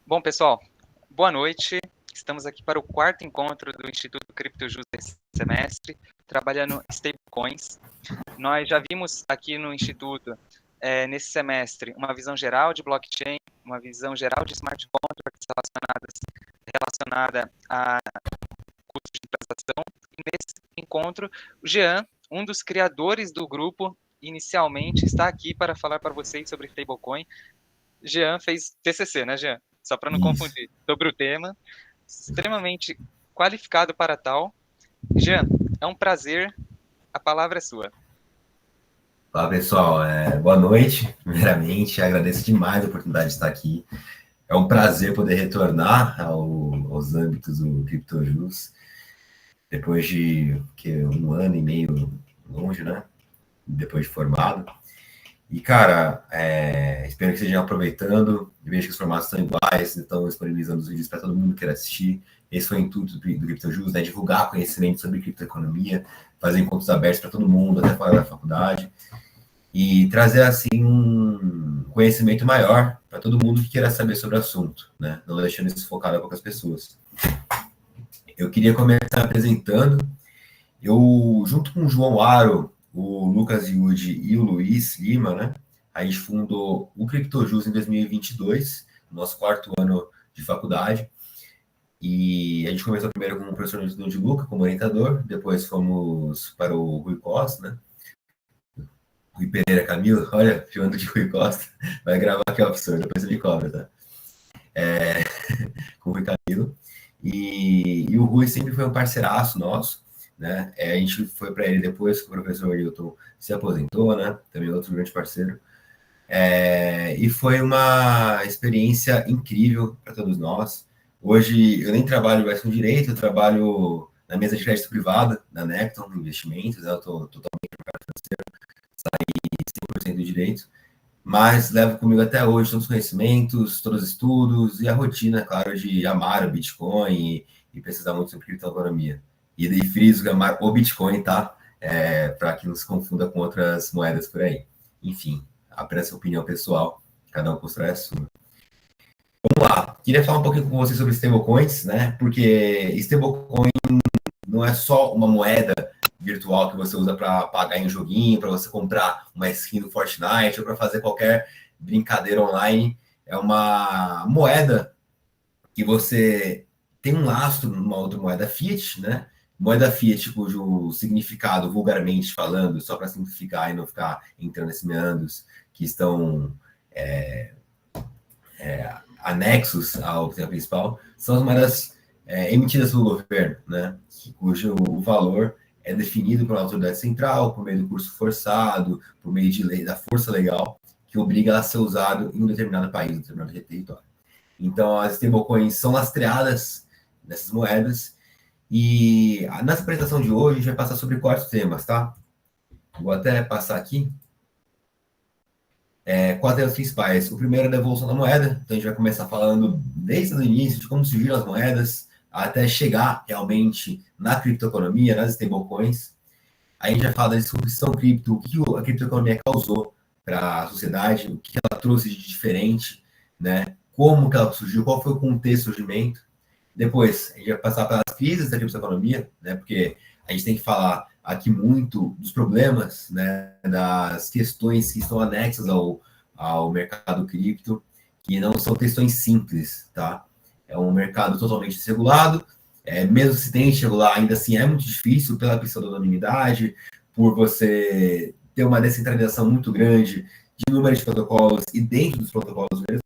Bom, pessoal, boa noite. Estamos aqui para o quarto encontro do Instituto CryptoJus desse semestre, trabalhando stablecoins. Nós já vimos aqui no Instituto, nesse semestre, uma visão geral de blockchain, uma visão geral de smart contracts relacionada a custos de transação. E nesse encontro, o Jean, um dos criadores do grupo, inicialmente está aqui para falar para vocês sobre stablecoin. Jean fez TCC, né, Jean? Só para não confundir, sobre o tema, extremamente qualificado para tal. Jean, é um prazer, a palavra é sua. Fala pessoal, boa noite. Primeiramente, agradeço demais a oportunidade de estar aqui. É um prazer poder retornar aos âmbitos do CryptoJus, depois de um ano e meio longe, né? Depois de formado. E, cara, espero que estejam aproveitando. Eu vejo que os formatos estão iguais, estão disponibilizando os vídeos para todo mundo que queira assistir. Esse foi o intuito do CryptoJus, né? Divulgar conhecimento sobre criptoeconomia, fazer encontros abertos para todo mundo, até fora da faculdade, e trazer, assim, um conhecimento maior para todo mundo que queira saber sobre o assunto, né? Não deixando isso focado a poucas pessoas. Eu queria começar apresentando. Eu, junto com o João Aro, o Lucas Yudi e o Luiz Lima, né? A gente fundou o CryptoJus em 2022, no nosso quarto ano de faculdade. E a gente começou primeiro com o professor de Luca, como orientador, depois fomos para o Rui Costa, né? Rui Pereira Camilo, olha, chamando de Rui Costa, vai gravar aqui, ó, professor, depois você me cobra, tá? Com o Rui Camilo. E o Rui sempre foi um parceiraço nosso, né? A gente foi para ele depois que o professor Hilton se aposentou, né? Também outro grande parceiro. E foi uma experiência incrível para todos nós. Hoje eu nem trabalho mais com direito, eu trabalho na mesa de crédito privada da Necton Investimentos, né? Eu estou totalmente no mercado financeiro, saí 100% do direito, mas levo comigo até hoje todos os conhecimentos, todos os estudos e a rotina, claro, de amar o Bitcoin e pesquisar muito sobre criptoeconomia. E daí friso que amar o Bitcoin, tá? Para que não se confunda com outras moedas por aí. Enfim, apenas opinião pessoal, cada um constrói a sua. Vamos lá, queria falar um pouquinho com vocês sobre stablecoins, né? Porque stablecoin não é só uma moeda virtual que você usa para pagar em um joguinho, para você comprar uma skin do Fortnite ou para fazer qualquer brincadeira online. É uma moeda que você tem um lastro numa outra moeda fiat, né? Moeda fiat cujo significado, vulgarmente falando, só para simplificar e não ficar entrando nesses meandros que estão anexos ao tema principal, são as moedas emitidas pelo governo, né? Cujo valor é definido pela autoridade central, por meio do curso forçado, por meio de lei da força legal, que obriga a ser usado em um determinado país, em um determinado território. Então, as stablecoins são lastreadas nessas moedas. E nessa apresentação de hoje, a gente vai passar sobre 4 temas, tá? Vou até passar aqui. 4 temas principais. O primeiro é a evolução da moeda. Então, a gente vai começar falando desde o início, de como surgiram as moedas, até chegar realmente na criptoeconomia, nas stablecoins. Aí a gente vai falar da disrupção cripto, o que a criptoeconomia causou para a sociedade, o que ela trouxe de diferente, né? Como que ela surgiu, qual foi o contexto do surgimento. Depois, a gente vai passar pelas crises da criptoeconomia, né? Porque a gente tem que falar aqui muito dos problemas, né? Das questões que estão anexas ao mercado cripto, que não são questões simples, tá? É um mercado totalmente desregulado, mesmo se tente regular, ainda assim é muito difícil pela pseudonimidade, por você ter uma descentralização muito grande de número de protocolos e dentro dos protocolos mesmo.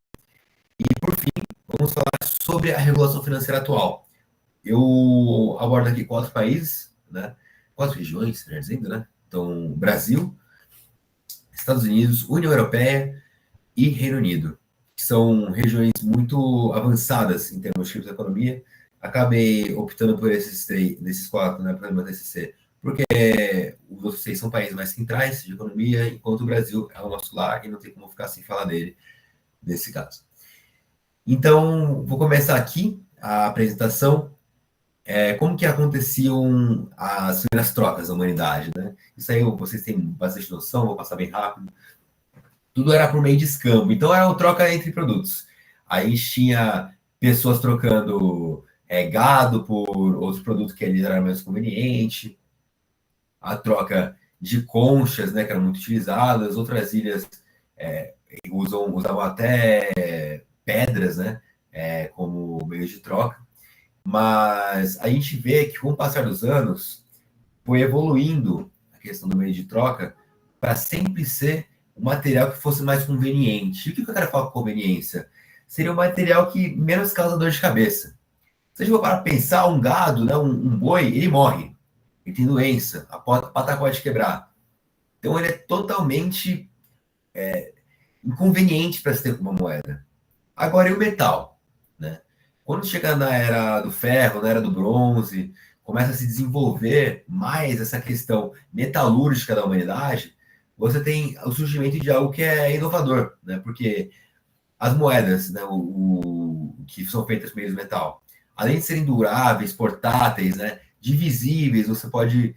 E, por fim, vamos falar sobre a regulação financeira atual. Eu abordo aqui 4 países, né? 4 regiões, melhor dizendo, né? Então, Brasil, Estados Unidos, União Europeia e Reino Unido, que são regiões muito avançadas em termos de criptoeconomia. Acabei optando por desses 4, né, para o meu TCC, porque os outros 6 são países mais centrais de economia, enquanto o Brasil é o nosso lar e não tem como ficar sem falar dele nesse caso. Então, vou começar aqui a apresentação. Como que aconteciam as primeiras trocas da humanidade, né? Isso aí vocês têm bastante noção, vou passar bem rápido. Tudo era por meio de escambo, então era uma troca entre produtos. a gente tinha pessoas trocando gado por outros produtos que ali era mais conveniente, a troca de conchas, né, que eram muito utilizadas, outras ilhas usavam até pedras, né, como meio de troca, mas a gente vê que com o passar dos anos foi evoluindo a questão do meio de troca para sempre ser um material que fosse mais conveniente. E o que eu quero falar com conveniência? Seria um material que menos causa dor de cabeça. Se a gente for para pensar, um gado, né, um boi, ele morre. Ele tem doença, a pata pode quebrar. Então ele é totalmente inconveniente para se ter uma moeda. Agora, e o metal? Né? Quando chega na era do ferro, na era do bronze, começa a se desenvolver mais essa questão metalúrgica da humanidade, você tem o surgimento de algo que é inovador, né? Porque as moedas, né, que são feitas com meio de metal, além de serem duráveis, portáteis, né, divisíveis, você pode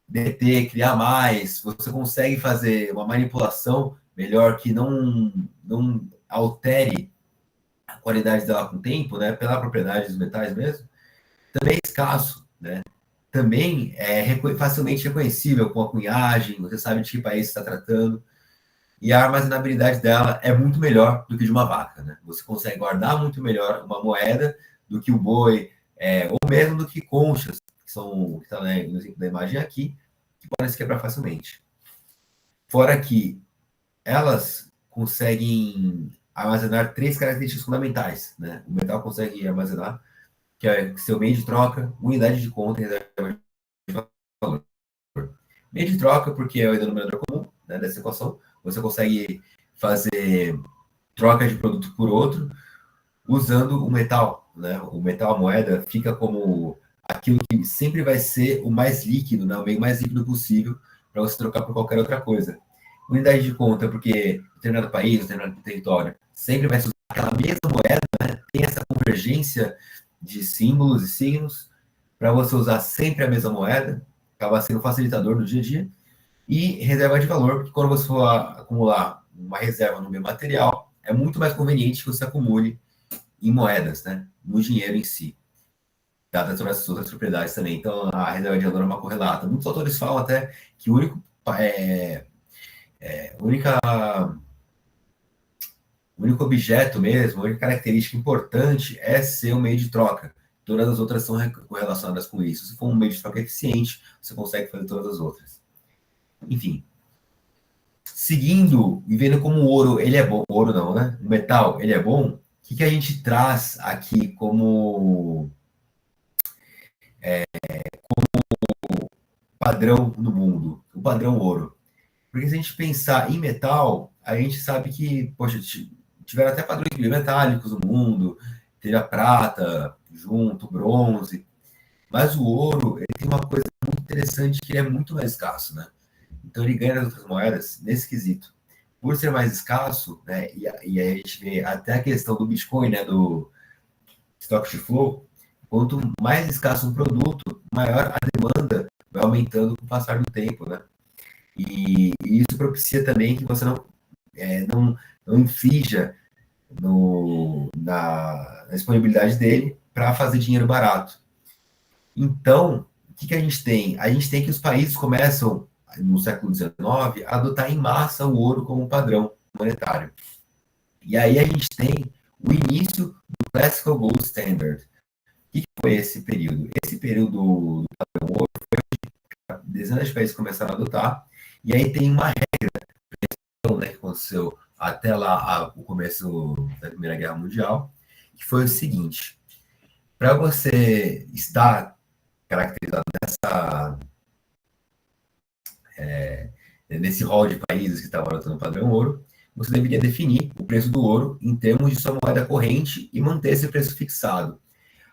deter, criar mais, você consegue fazer uma manipulação melhor que não altere a qualidade dela com o tempo, né, pela propriedade dos metais mesmo, também é escasso, né? Também é facilmente reconhecível com a cunhagem, você sabe de que país está tratando, e a armazenabilidade dela é muito melhor do que de uma vaca, né? Você consegue guardar muito melhor uma moeda do que o boi, ou mesmo do que conchas, que está no exemplo da imagem aqui, que podem se quebrar facilmente. Fora que elas conseguem armazenar 3 características fundamentais, né? O metal consegue armazenar, que é seu meio de troca, unidade de conta e reserva de valor. Meio de troca, porque é o denominador comum, né, dessa equação. Você consegue fazer troca de produto por outro usando o metal, né? O metal, a moeda, fica como aquilo que sempre vai ser o mais líquido, né? O meio mais líquido possível para você trocar por qualquer outra coisa. Unidade de conta, porque determinado país, determinado território, sempre vai usar aquela mesma moeda, né? Tem essa convergência de símbolos e signos para você usar sempre a mesma moeda, acaba sendo um facilitador do dia a dia. E reserva de valor, porque quando você for acumular uma reserva no bem material, é muito mais conveniente que você acumule em moedas, né? No dinheiro em si. Dadas todas as outras propriedades também. Então, a reserva de valor é uma correlata. Muitos autores falam até que o único objeto mesmo, a única característica importante é ser um meio de troca. Todas as outras são correlacionadas com isso. Se for um meio de troca eficiente, você consegue fazer todas as outras. Enfim. Seguindo e vendo como o ouro, ele é bom. O ouro não, né? O metal, ele é bom. O que a gente traz aqui como padrão no mundo? O padrão ouro. Porque se a gente pensar em metal, a gente sabe que, poxa, tiveram até padrões metálicos no mundo, teve a prata junto, o bronze, mas o ouro, ele tem uma coisa muito interessante que ele é muito mais escasso, né? Então ele ganha das outras moedas nesse quesito. Por ser mais escasso, né, e aí a gente vê até a questão do Bitcoin, né, do stock to flow, quanto mais escasso um produto, maior a demanda vai aumentando com o passar do tempo, né? E isso propicia também que você não inflija na disponibilidade dele para fazer dinheiro barato. Então, o que a gente tem? A gente tem que os países começam, no século XIX, a adotar em massa o ouro como padrão monetário. E aí a gente tem o início do Classical Gold Standard. O que foi esse período? Esse período do padrão ouro foi onde dezenas de países começaram a adotar, e aí tem uma regra, né, que aconteceu até lá o começo da Primeira Guerra Mundial, que foi o seguinte: para você estar caracterizado nesse rol de países que estavam adotando o padrão ouro, você deveria definir o preço do ouro em termos de sua moeda corrente e manter esse preço fixado.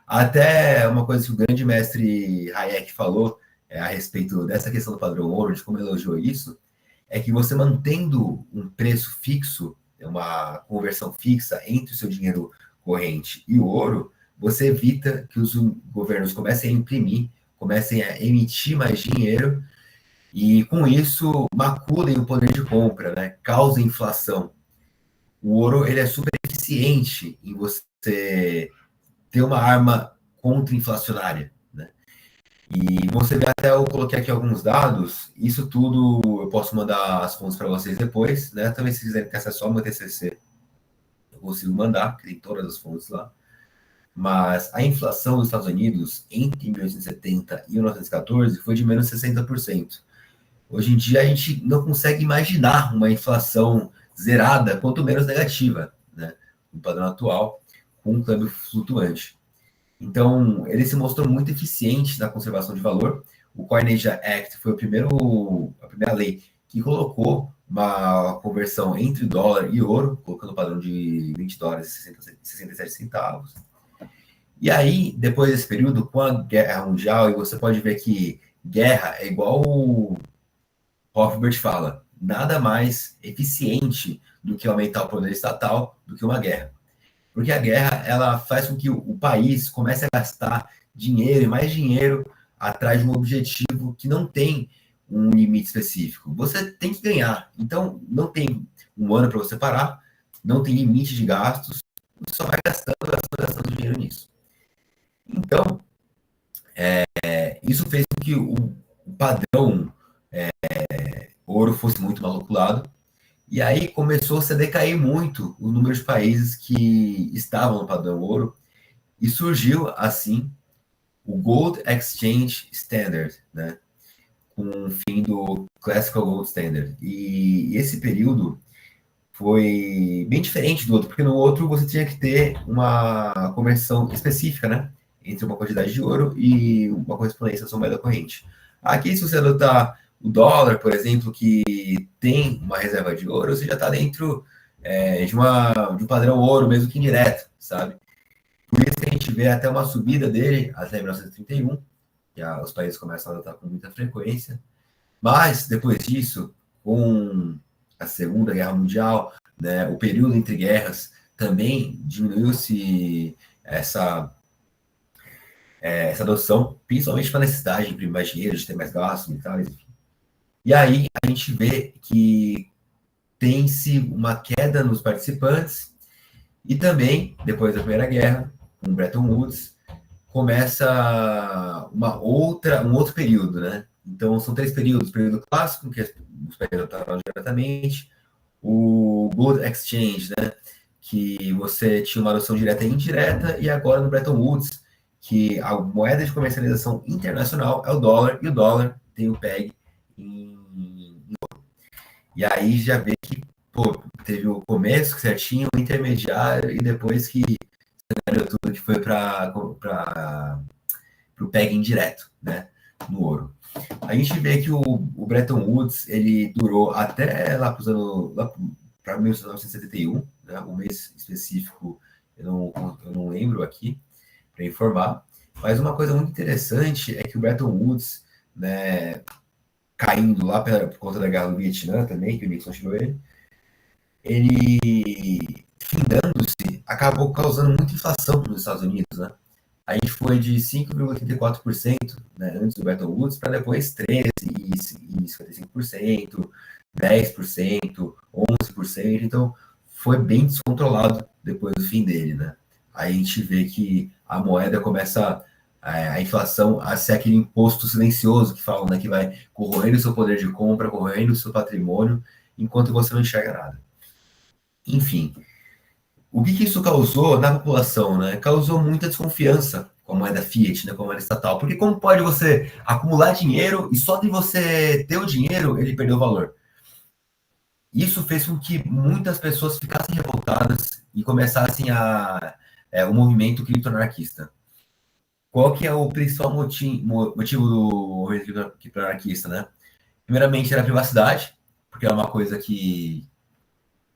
Até uma coisa que o grande mestre Hayek falou a respeito dessa questão do padrão ouro, de como ele elogiou isso, é que você mantendo um preço fixo, uma conversão fixa entre o seu dinheiro corrente e o ouro, você evita que os governos comecem a imprimir, comecem a emitir mais dinheiro e, com isso, maculem o poder de compra, né? Causem inflação. O ouro, ele é super eficiente eficiente em você ter uma arma contra-inflacionária, né? E você vê até, eu coloquei aqui alguns dados, isso tudo eu posso mandar as fontes para vocês depois, né? Também se quiserem ter acesso ao meu TCC, eu consigo mandar, que tem todas as fontes lá. Mas a inflação dos Estados Unidos entre 1870 e 1914 foi de menos 60%. Hoje em dia a gente não consegue imaginar uma inflação zerada, quanto menos negativa, né? No padrão atual, com um câmbio flutuante. Então, ele se mostrou muito eficiente na conservação de valor. O Carnegie Act foi a primeira lei que colocou uma conversão entre dólar e ouro, colocando o padrão de 20 dólares e 67 centavos. E aí, depois desse período, com a Guerra Mundial, e você pode ver que guerra é igual o Hofbert fala, nada mais eficiente do que aumentar o poder estatal do que uma guerra. Porque a guerra, ela faz com que o país comece a gastar dinheiro e mais dinheiro atrás de um objetivo que não tem um limite específico. Você tem que ganhar. Então, não tem um ano para você parar, não tem limite de gastos, você só vai gastando dinheiro nisso. Então, isso fez com que o padrão ouro fosse muito maculado. E aí começou -se a decair muito o número de países que estavam no padrão ouro, e surgiu, assim, o Gold Exchange Standard, né? Com o fim do Classical Gold Standard. E esse período foi bem diferente do outro, porque no outro você tinha que ter uma conversão específica, né? Entre uma quantidade de ouro e uma correspondência à sua moeda corrente. Aqui, se você adotar o dólar, por exemplo, que tem uma reserva de ouro, você já está dentro de um padrão ouro, mesmo que indireto, sabe? Por isso que a gente vê até uma subida dele até 1931, que os países começam a adotar com muita frequência. Mas, depois disso, com a Segunda Guerra Mundial, né, o período entre guerras, também diminuiu-se essa adoção, principalmente para a necessidade de imprimir mais dinheiro, de ter mais gastos e tal, enfim. E aí a gente vê que tem-se uma queda nos participantes e também, depois da Primeira Guerra, com Bretton Woods, começa um outro período, né? Então, são 3 períodos. O período clássico, que os países estavam diretamente, o Gold Exchange, né? Que você tinha uma adoção direta e indireta, e agora no Bretton Woods, que a moeda de comercialização internacional é o dólar, e o dólar tem o PEG em ouro. E aí já vê que teve o começo certinho, o intermediário, e depois que tudo que foi para o PEG indireto, né, no ouro. A gente vê que o Bretton Woods ele durou até lá para 1971, né, um mês específico eu não lembro aqui para informar, mas uma coisa muito interessante é que o Bretton Woods, né, caindo lá por conta da guerra do Vietnã também, que o Nixon tirou ele findando-se, acabou causando muita inflação nos Estados Unidos, né? A gente foi de 5,84%, né, antes do Bretton Woods, para depois 13,55%, 10%, 11%. Então, foi bem descontrolado depois do fim dele, né? Aí a gente vê que a moeda começa, a inflação, a ser aquele imposto silencioso que falam, né, que vai corroendo o seu poder de compra, corroendo o seu patrimônio, enquanto você não enxerga nada. Enfim, o que isso causou na população, né? Causou muita desconfiança com a moeda fiat, né, com a moeda estatal. Porque como pode você acumular dinheiro e só de você ter o dinheiro, ele perdeu o valor? Isso fez com que muitas pessoas ficassem revoltadas e começassem o movimento criptoanarquista. Qual que é o principal motivo do movimento criptoanarquista, né? Primeiramente, era a privacidade, porque era uma coisa que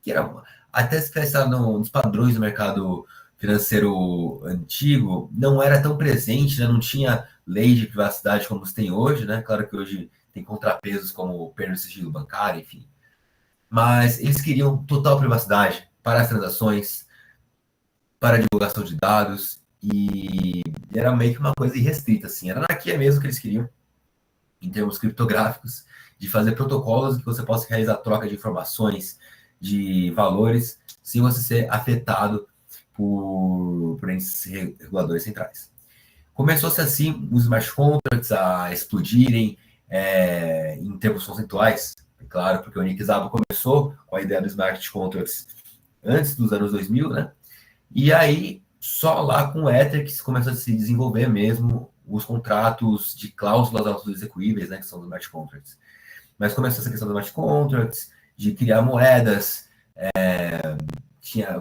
era até se pensar nos padrões do mercado financeiro antigo, não era tão presente, né? Não tinha lei de privacidade como se tem hoje, né? Claro que hoje tem contrapesos como perda do sigilo bancário, enfim. Mas eles queriam total privacidade para as transações, para a divulgação de dados, e era meio que uma coisa irrestrita, assim. Era anarquia mesmo que eles queriam, em termos criptográficos, de fazer protocolos que você possa realizar troca de informações, de valores sem você ser afetado por esses reguladores centrais. Começou-se assim os smart contracts a explodirem em termos conceituais, é claro, porque o Nick Szabo começou com a ideia dos smart contracts antes dos anos 2000, né? E aí, só lá com o Ether que começou a se desenvolver mesmo os contratos de cláusulas auto-execuíveis, né, que são os smart contracts. Mas começou essa questão dos smart contracts, de criar moedas,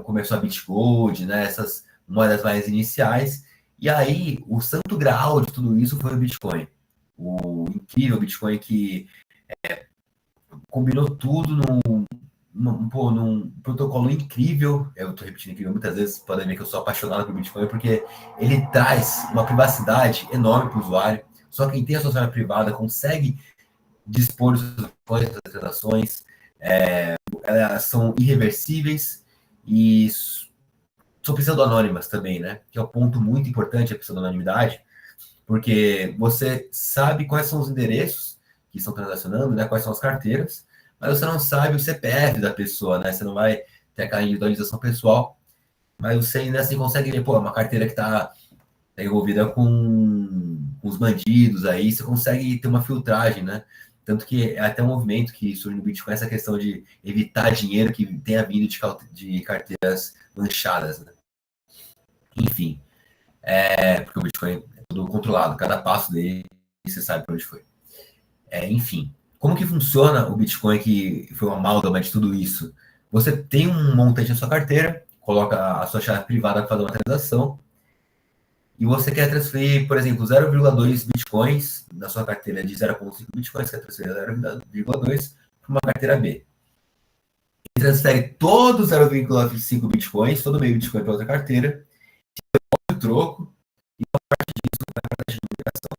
começou a Bitgold, né, essas moedas mais iniciais, e aí o santo graal de tudo isso foi o Bitcoin. O incrível Bitcoin que combinou tudo num protocolo incrível. Eu estou repetindo incrível muitas vezes, podem ver que eu sou apaixonado por Bitcoin, porque ele traz uma privacidade enorme para o usuário. Só quem tem a sua área privada consegue dispor das transações, elas são irreversíveis e são pseudo-anônimas também, né? Que é um ponto muito importante, a pseudo-anonimidade, porque você sabe quais são os endereços que estão transacionando, né? Quais são as carteiras, mas você não sabe o CPF da pessoa, né? Você não vai ter aquela individualização pessoal, mas você ainda assim consegue ver, pô, uma carteira que está envolvida com os bandidos aí, você consegue ter uma filtragem, né? Tanto que é até um movimento que surge no Bitcoin, essa questão de evitar dinheiro que tenha vindo de carteiras manchadas, né? Enfim, porque o Bitcoin é tudo controlado, cada passo dele você sabe para onde foi. Enfim, como que funciona o Bitcoin que foi uma amálgama de tudo isso? Você tem um montante na sua carteira, coloca a sua chave privada para fazer uma transação, e você quer transferir, por exemplo, 0,2 bitcoins na sua carteira de 0,5 bitcoins, quer transferir 0,2 para uma carteira B. Ele transfere todos 0,5 bitcoins, todo meio bitcoin para outra carteira, o troco, e a parte disso vai para a taxa de mineração.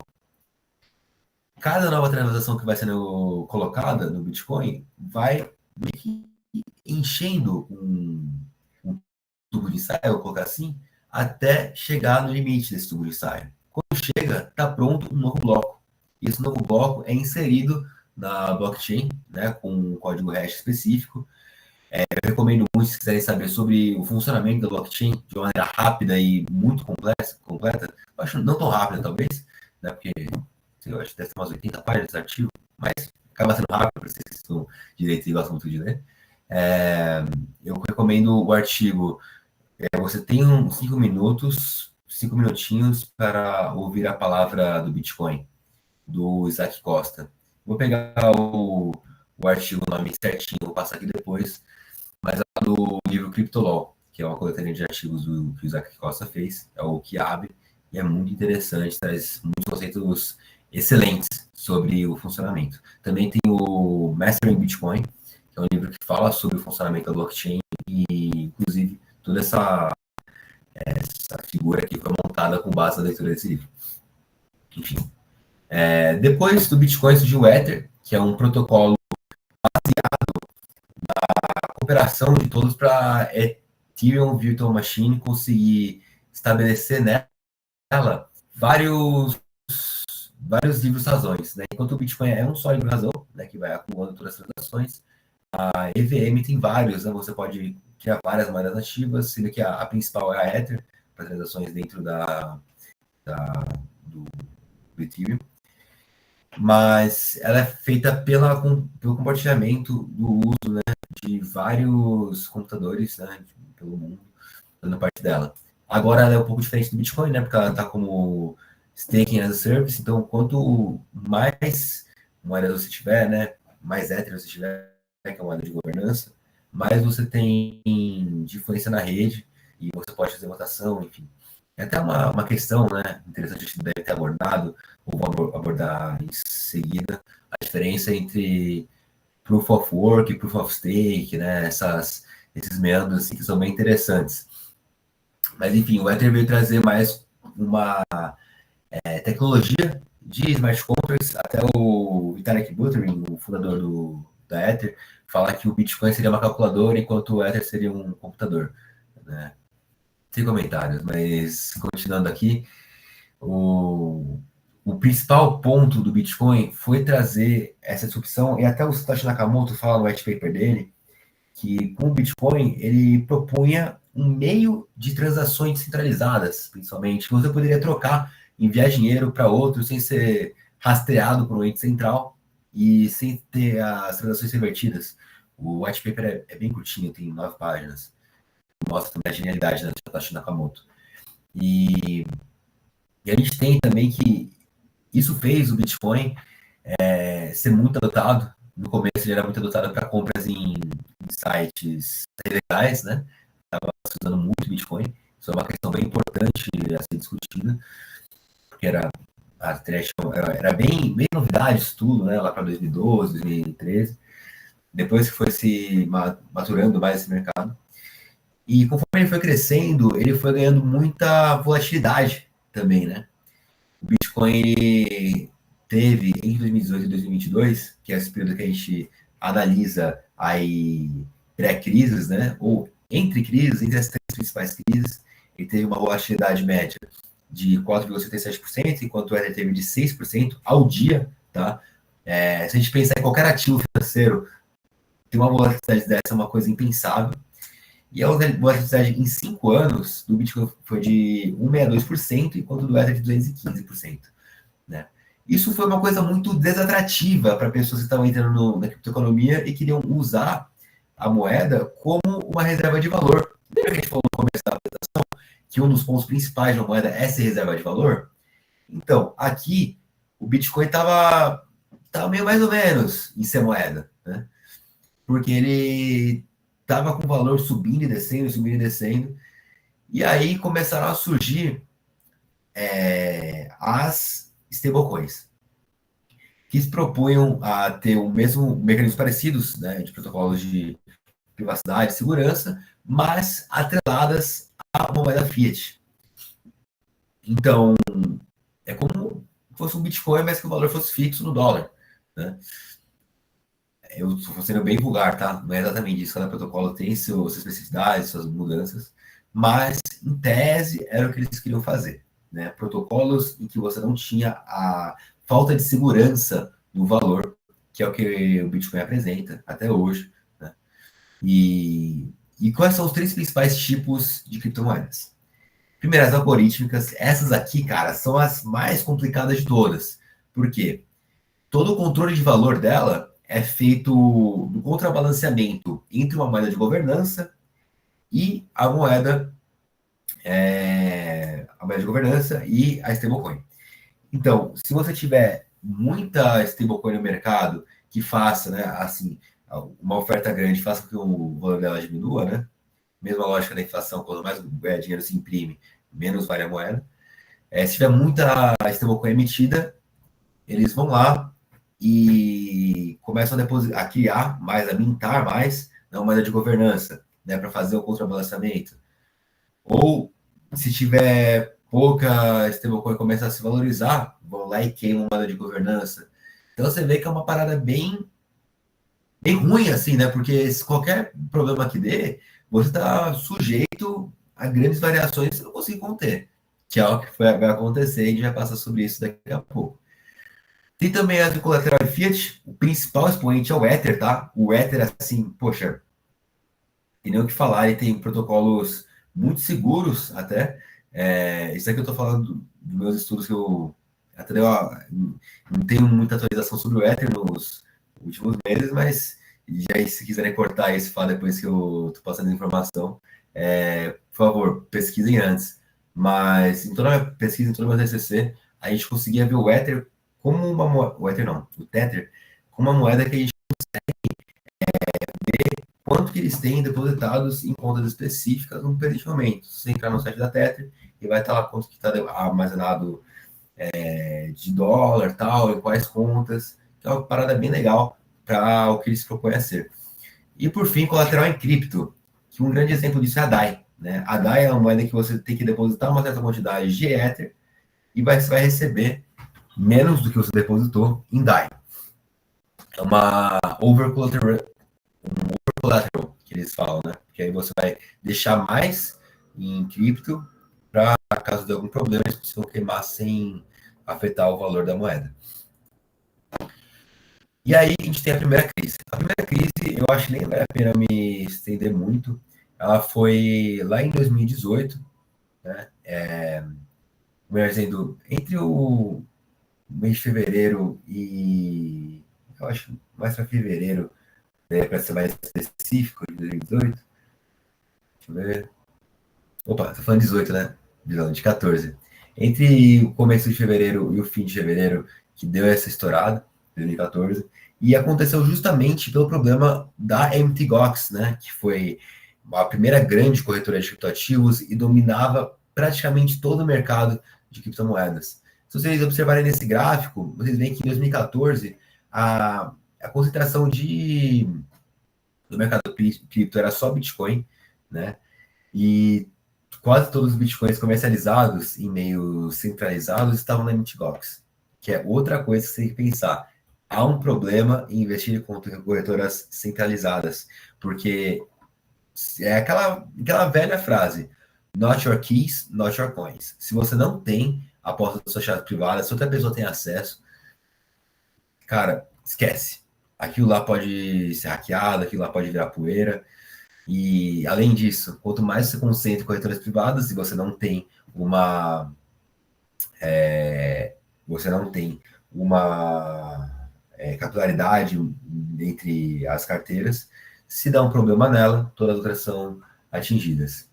Cada nova transação que vai sendo colocada no Bitcoin vai enchendo um tubo de ensaio, vou colocar assim, até chegar no limite desse tubo de ensaio. Quando chega, está pronto um novo bloco. E esse novo bloco é inserido na blockchain, né, com um código hash específico. Eu recomendo muito, se quiserem saber sobre o funcionamento da blockchain de uma maneira rápida e muito completa. Eu acho não tão rápida, talvez, né, porque eu acho que deve ter umas 80 páginas desse artigo, mas acaba sendo rápido para vocês que estão direito e gostam muito de ler. Eu recomendo o artigo. Você tem 5 minutos, 5 minutinhos para ouvir a palavra do Bitcoin, do Isaac Costa. Vou pegar o artigo, o nome certinho, vou passar aqui depois, mas é do livro Cryptolaw, que é uma coletânea de artigos que o Isaac Costa fez, é o Kiabe, e é muito interessante, traz muitos conceitos excelentes sobre o funcionamento. Também tem o Mastering Bitcoin, que é um livro que fala sobre o funcionamento da blockchain e, inclusive, toda essa figura aqui foi montada com base na leitura desse livro. Enfim. Depois do Bitcoin surgiu o Ether, que é um protocolo baseado na cooperação de todos para Ethereum Virtual Machine conseguir estabelecer nela vários livros razões, né? Enquanto o Bitcoin é um só livro razão, né, que vai acumulando todas as transações, a EVM tem vários, né? Você pode criar várias moedas nativas, sendo que a principal é a Ether, para transações dentro do Ethereum. Mas ela é feita pelo compartilhamento do uso, né, de vários computadores, né, pelo mundo, dando parte dela. Agora ela é um pouco diferente do Bitcoin, né, porque ela está como staking as a service, então quanto mais moedas você tiver, né, mais Ether você tiver, que é uma moeda de governança, mais você tem de influência na rede e você pode fazer votação, enfim. É até uma questão, né, interessante, a gente deve ter abordado, ou vou abordar em seguida, a diferença entre Proof of Work e Proof of Stake, né, esses meandros assim, que são bem interessantes. Mas, enfim, o Ether veio trazer mais uma tecnologia de smart contracts, até o Vitalik Buterin, o fundador da Ether, fala que o Bitcoin seria uma calculadora, enquanto o Ether seria um computador, né? Sem comentários, mas continuando aqui, o principal ponto do Bitcoin foi trazer essa disrupção, e até o Satoshi Nakamoto fala no white paper dele, que com o Bitcoin ele propunha um meio de transações descentralizadas, principalmente, que você poderia trocar, enviar dinheiro para outro sem ser rastreado por um ente central e sem ter as transações revertidas. O white paper é bem curtinho, tem 9 páginas. Mostra também a genialidade da Satoshi Nakamoto. E a gente tem também que isso fez o Bitcoin ser muito adotado. No começo ele era muito adotado para compras em sites legais, né? Estava usando muito Bitcoin. Isso é uma questão bem importante a ser discutida, porque a Thresh era bem novidade isso tudo, né? Lá para 2012, 2013. Depois que foi se maturando mais esse mercado. E conforme ele foi crescendo, ele foi ganhando muita volatilidade também, né? O Bitcoin teve entre 2018 e 2022, que é esse período que a gente analisa aí pré-crises, né? Ou entre crises, entre as 3 principais crises, ele teve uma volatilidade média de 4,77%, enquanto o Ether teve de 6% ao dia, tá? Se a gente pensar em qualquer ativo financeiro, ter uma volatilidade dessa é uma coisa impensável. E a volatilidade em 5 anos do Bitcoin foi de 1,62%, enquanto do Ether de 215%. Né? Isso foi uma coisa muito desatrativa para pessoas que estavam entrando na criptoeconomia e queriam usar a moeda como uma reserva de valor. Lembra que a gente falou no começo da apresentação que um dos pontos principais da moeda é ser reserva de valor? Então, aqui, o Bitcoin estava meio mais ou menos em ser moeda, né? Porque ele estava com o valor subindo e descendo, e aí começaram a surgir as stablecoins, que se propunham a ter o mesmo mecanismos parecidos, né, de protocolos de privacidade e segurança, mas atreladas à moeda fiat. Então, é como se fosse um Bitcoin, mas que o valor fosse fixo no dólar, né? Eu estou sendo bem vulgar, tá? Não é exatamente isso. Cada protocolo tem suas especificidades, suas mudanças, mas, em tese, era o que eles queriam fazer, né? Protocolos em que você não tinha a falta de segurança no valor, que é o que o Bitcoin apresenta até hoje, né? E quais são os 3 principais tipos de criptomoedas? Primeiro, as algorítmicas. Essas aqui, cara, são as mais complicadas de todas. Por quê? Todo o controle de valor dela é feito no contrabalanceamento entre uma moeda de governança e a moeda de governança e a stablecoin. Então, se você tiver muita stablecoin no mercado que faça, né, assim, uma oferta grande, faça com que o valor dela diminua, né? Mesma lógica da inflação, quanto mais dinheiro se imprime, menos vale a moeda. Se tiver muita stablecoin emitida, eles vão lá e começam a criar mais, a mintar mais na moeda de governança, né, para fazer o contrabalanceamento. Ou, se tiver pouca stablecoin começa a se valorizar, vão lá e queimam a moeda de governança. Então você vê que é uma parada bem ruim, assim, né? Porque se qualquer problema que dê, você está sujeito a grandes variações que você não consegue conter, que é o que vai acontecer, e a gente vai passar sobre isso daqui a pouco. Tem também a do colateral Fiat, o principal expoente é o Ether, tá? O Ether, assim, poxa, tem nem o que falar, ele tem protocolos muito seguros até. Isso aqui eu tô falando dos meus estudos que eu até não tenho muita atualização sobre o Ether nos últimos meses, mas já se quiserem cortar isso, falar depois que eu tô passando informação, por favor, pesquisem antes. Mas em toda a minha pesquisa, em toda a minha TCC, a gente conseguia ver o Ether como uma moeda, o Ether não, o Tether, como uma moeda que a gente ver quanto que eles têm depositados em contas específicas no presente momento. Se você entrar no site da Tether, e vai estar lá quanto que está armazenado de dólar, tal, em quais contas, que é uma parada bem legal para o que eles propõem a ser. E por fim, colateral em cripto, que um grande exemplo disso é a DAI. Né? A DAI é uma moeda que você tem que depositar uma certa quantidade de Ether e você vai receber menos do que você depositou em DAI. É uma overcollateral, que eles falam, né? Porque aí você vai deixar mais em cripto para caso de algum problema, eles precisam queimar sem afetar o valor da moeda. E aí a gente tem a primeira crise. A primeira crise, eu acho que nem vale a pena me estender muito. Ela foi lá em 2018, né? Melhor dizendo, entre o mês de fevereiro e eu acho mais para fevereiro, né, para ser mais específico, de 2018. Deixa eu ver. Opa, tô falando 18, né? De 14. Entre o começo de fevereiro e o fim de fevereiro, que deu essa estourada, 2014, e aconteceu justamente pelo problema da Mt. Gox, né? Que foi a primeira grande corretora de criptoativos e dominava praticamente todo o mercado de criptomoedas. Se vocês observarem nesse gráfico, vocês veem que em 2014 a concentração do mercado cripto era só Bitcoin, né? E quase todos os bitcoins comercializados em meios centralizados estavam na Mt. Gox, que é outra coisa que você tem que pensar. Há um problema em investir contra corretoras centralizadas, porque é aquela velha frase: not your keys, not your coins. Se você não tem a posse da sua chave privada, se outra pessoa tem acesso, cara, esquece. Aquilo lá pode ser hackeado, aquilo lá pode virar poeira. E, além disso, quanto mais você concentra em corretoras privadas, se você não tem uma. Você não tem uma capilaridade entre as carteiras, se dá um problema nela, todas as outras são atingidas.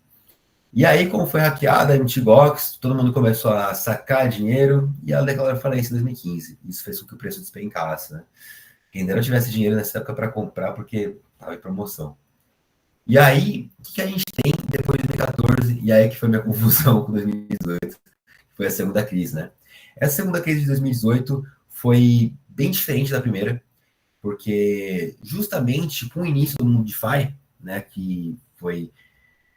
E aí, como foi hackeada a MTGOX, todo mundo começou a sacar dinheiro e ela declarou falência em 2015. Isso fez com que o preço despencasse, né? Quem ainda não tivesse dinheiro nessa época para comprar, porque estava em promoção. E aí, o que a gente tem depois de 2014? E aí que foi minha confusão com 2018, que foi a segunda crise, né? Essa segunda crise de 2018 foi bem diferente da primeira, porque justamente com o início do mundo DeFi, né, que foi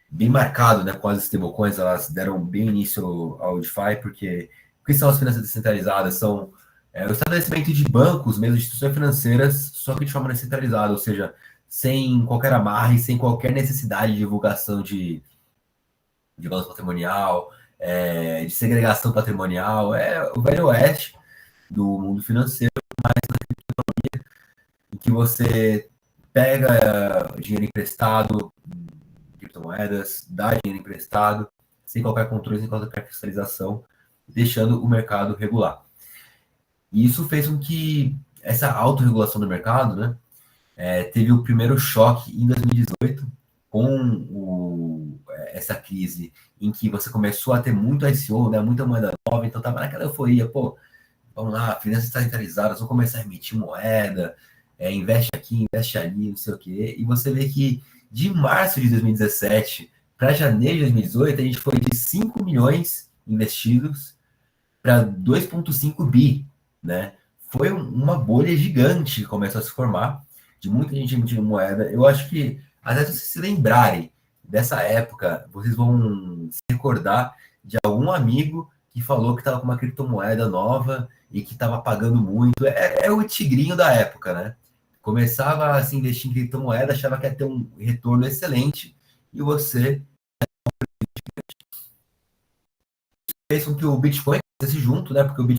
bem marcado, né, com as stablecoins, elas deram bem início ao DeFi, porque o que são as finanças descentralizadas? São o estabelecimento de bancos, mesmo de instituições financeiras, só que de forma descentralizada, ou seja, sem qualquer amarre, sem qualquer necessidade de divulgação de balanço patrimonial, de segregação patrimonial. É o velho oeste do mundo financeiro, em que você pega dinheiro emprestado, criptomoedas, dá dinheiro emprestado, sem qualquer controle, sem qualquer fiscalização, deixando o mercado regular. E isso fez com que essa autorregulação do mercado, né, teve o primeiro choque em 2018, com essa crise em que você começou a ter muito ICO, né, muita moeda nova, então estava naquela euforia, pô, vamos lá, finanças centralizadas, vamos começar a emitir moeda, investe aqui, investe ali, não sei o quê, e você vê que de março de 2017 para janeiro de 2018, a gente foi de 5 milhões investidos para 2,5 bi, né? Foi uma bolha gigante que começou a se formar, de muita gente emitindo moeda. Eu acho que, até se vocês se lembrarem dessa época, vocês vão se recordar de algum amigo que falou que estava com uma criptomoeda nova e que estava pagando muito. É o tigrinho da época, né? Começava a se investir em criptomoeda, achava que ia ter um retorno excelente, e você fez com que o Bitcoin crescesse junto, né? Porque o Bitcoin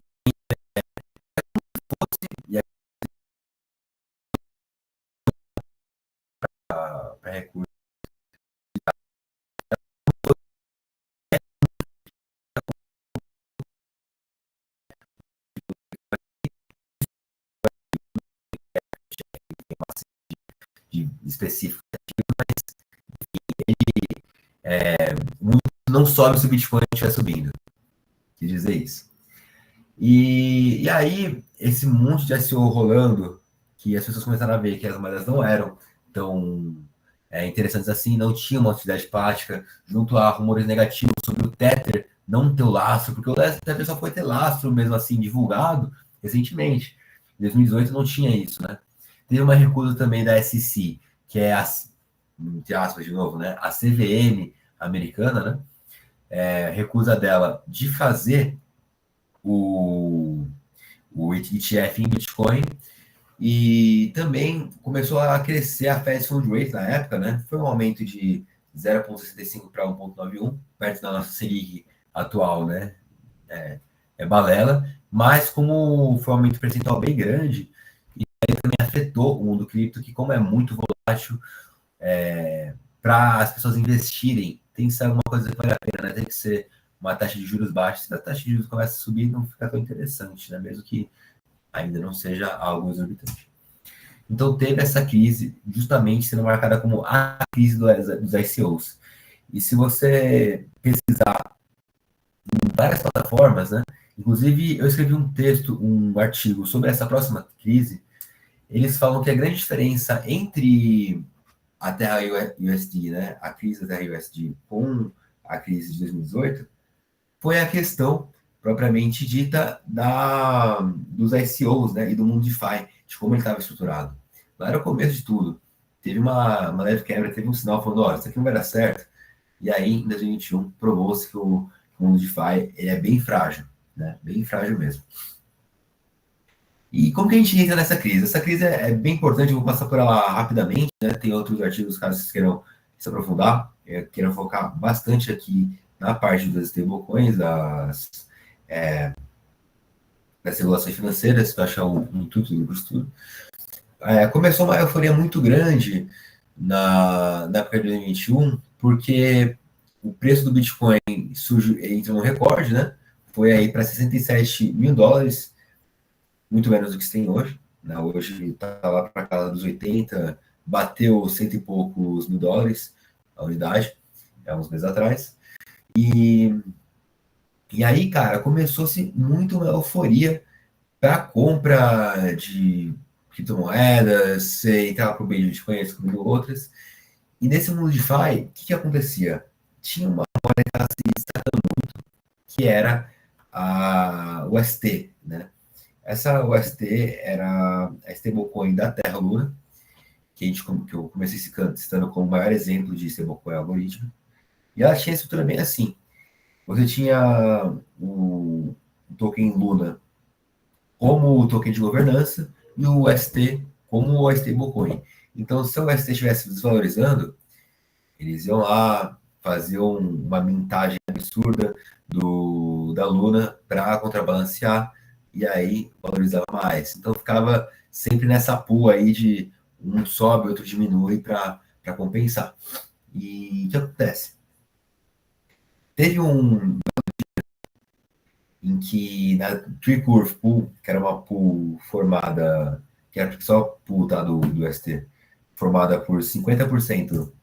para recursos específicos, não sobe se o Bitcoin estiver subindo. Quis dizer isso. E aí, esse monte de SEO rolando, que as pessoas começaram a ver que as moedas não eram tão interessantes assim, não tinham uma utilidade prática, junto a rumores negativos sobre o Tether não ter o lastro, porque o Tether só foi ter lastro mesmo assim, divulgado recentemente. Em 2018 não tinha isso, né? Teve uma recusa também da SEC, que é a, entre aspas de novo, né? A CVM americana, né? Recusa dela de fazer o ETF em Bitcoin, e também começou a crescer a Fed Fund Rate na época, né? Foi um aumento de 0,65 para 1,91, perto da nossa Selic atual, né? É balela, mas como foi um aumento percentual bem grande, também afetou o mundo cripto, que como é muito volátil, para as pessoas investirem, tem que ser alguma coisa que vale a pena, né? Tem que ser uma taxa de juros baixa. Se a taxa de juros começa a subir, não fica tão interessante, né? Mesmo que ainda não seja algo exorbitante. Então teve essa crise justamente sendo marcada como a crise dos ICOs. E se você pesquisar em várias plataformas, né? Inclusive eu escrevi um texto, um artigo sobre essa próxima crise. Eles falam que a grande diferença entre a Terra USD, né? A crise da Terra USD com a crise de 2018 foi a questão propriamente dita dos ICOs, né? E do mundo DeFi, de como ele estava estruturado. Lá era o começo de tudo. Teve uma leve quebra, teve um sinal falando, olha, isso aqui não vai dar certo. E aí, em 2021, provou-se que o mundo DeFi ele é bem frágil, né? Bem frágil mesmo. E como que a gente entra nessa crise? Essa crise é bem importante, eu vou passar por ela rapidamente, né? Tem outros artigos, caso vocês queiram se aprofundar. Eu quero focar bastante aqui na parte das stablecoins, das regulações financeiras, que eu acho um intuito do estudo. Começou uma euforia muito grande na época de 2021, porque o preço do Bitcoin entrou no recorde, né? Foi aí para 67 mil dólares, muito menos do que se tem hoje. Né? Hoje está lá para casa dos 80, bateu cento e poucos mil dólares a unidade, há uns meses atrás. E aí, cara, começou-se muito uma euforia para compra de criptomoedas, você entrava para o meio de Bitcoin, descobrindo outras. E nesse mundo de DeFi, o que acontecia? Tinha uma moeda que estava se destacando muito, que era a UST, né? Essa UST era a stablecoin da Terra Luna, que eu comecei citando como o maior exemplo de stablecoin algoritmo. E ela tinha estrutura bem assim. Você tinha o token Luna como o token de governança e o UST como o stablecoin. Então, se o UST estivesse desvalorizando, eles iam lá, faziam uma mintagem absurda da Luna para contrabalancear e aí valorizava mais. Então ficava sempre nessa pool aí de um sobe, outro diminui para compensar. E o que acontece? Teve um em que na Tree Curve Pool, que era uma pool formada, que era só pool tá, do ST, formada por 50%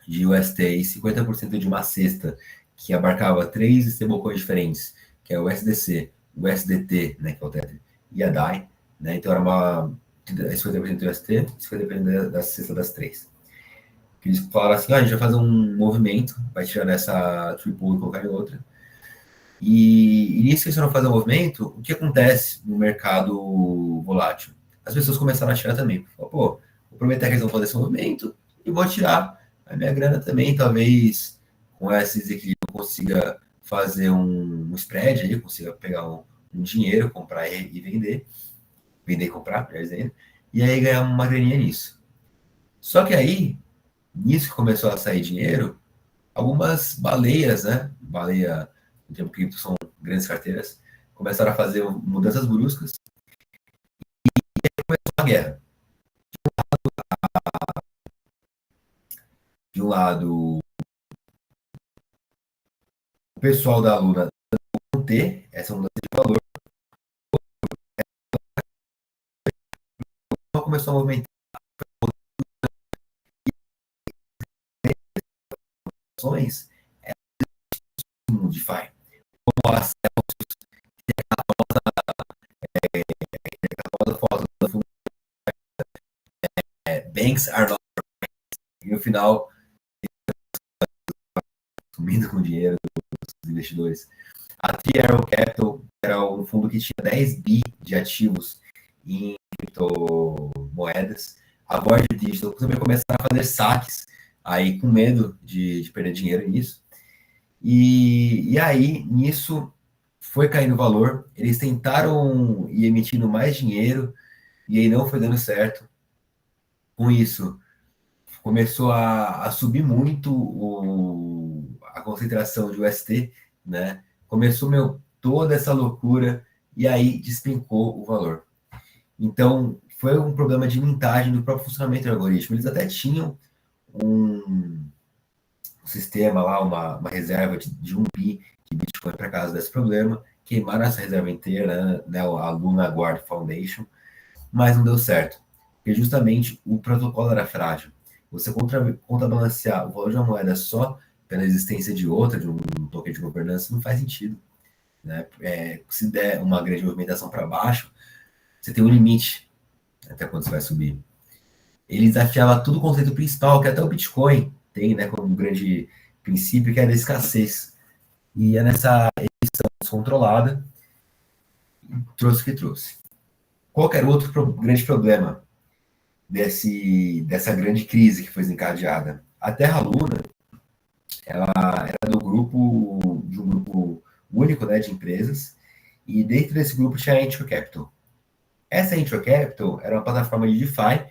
de UST e 50% de uma cesta que abarcava três stablecoins diferentes, que é o SDC, o SDT, né, que é o Tether, e a DAI, né? Então era uma 50% do UST, 50% da cesta das três. Eles falaram assim, a gente vai fazer um movimento, vai tirar dessa triple e colocar em outra. E nisso que eles foram fazer um movimento, o que acontece no mercado volátil? As pessoas começaram a tirar também. Pô, vou aproveitar que eles vão fazer esse movimento e vou tirar a minha grana também, talvez com esse desequilíbrio eu consiga fazer um spread aí, consiga pegar um dinheiro, comprar e vender e comprar, melhor dizendo, e aí ganhar uma graninha nisso. Só que aí, nisso que começou a sair dinheiro, algumas baleias, né? Baleia, no tempo cripto, são grandes carteiras, começaram a fazer mudanças bruscas e aí começou a guerra. De um lado, o pessoal da Luna não ter essa mudança de valor, então começou a movimentar ações no DeFi, como a Celsius, a foto do fundo, Banks are not, e no final, sumindo com o dinheiro dos investidores. A Three Arrow Capital era um fundo que tinha 10 bi de ativos em criptomoedas. A Void Digital também começaram a fazer saques aí com medo de perder dinheiro nisso. E aí, nisso, foi caindo o valor. Eles tentaram ir emitindo mais dinheiro e aí não foi dando certo. Com isso, começou a subir muito a concentração de UST, né? Começou toda essa loucura e aí despencou o valor. Então, foi um problema de mintagem do próprio funcionamento do algoritmo. Eles até tinham um sistema lá, uma reserva de 1 bi de Bitcoin para caso desse problema, queimaram essa reserva inteira, né, a Luna Guard Foundation, mas não deu certo, porque justamente o protocolo era frágil. Você contrabalancear o valor de uma moeda só pela existência de outra, de um token de governança, não faz sentido. Né? Se der uma grande movimentação para baixo, você tem um limite até quando você vai subir. Ele desafiava todo o conceito principal, que até o Bitcoin tem, né, como um grande princípio, que é a da escassez. E é nessa edição descontrolada, trouxe o que trouxe. Qualquer outro grande problema dessa grande crise que foi desencadeada? A Terra Luna, ela era de um grupo único, né, de empresas, e dentro desse grupo tinha a Intro Capital. Essa Intro Capital era uma plataforma de DeFi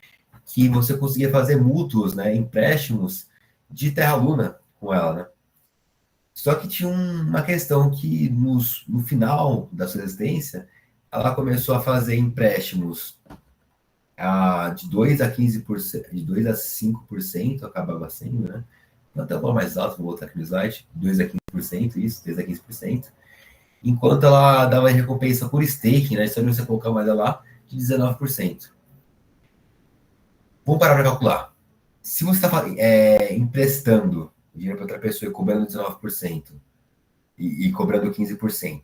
que você conseguia fazer mútuos, né, empréstimos de Terra Luna com ela, né? Só que tinha uma questão que no final da sua existência, ela começou a fazer empréstimos de 2 a 15%, de 2 a 5% acabava sendo, né? Não até o valor mais alto, vou voltar aqui no slide, 2 a 15%, isso, 2 a 15%, enquanto ela dava recompensa por staking, né? Se você colocar mais lá, de 19%. Vamos parar para calcular. Se você está emprestando dinheiro para outra pessoa e cobrando 19% e cobrando 15%,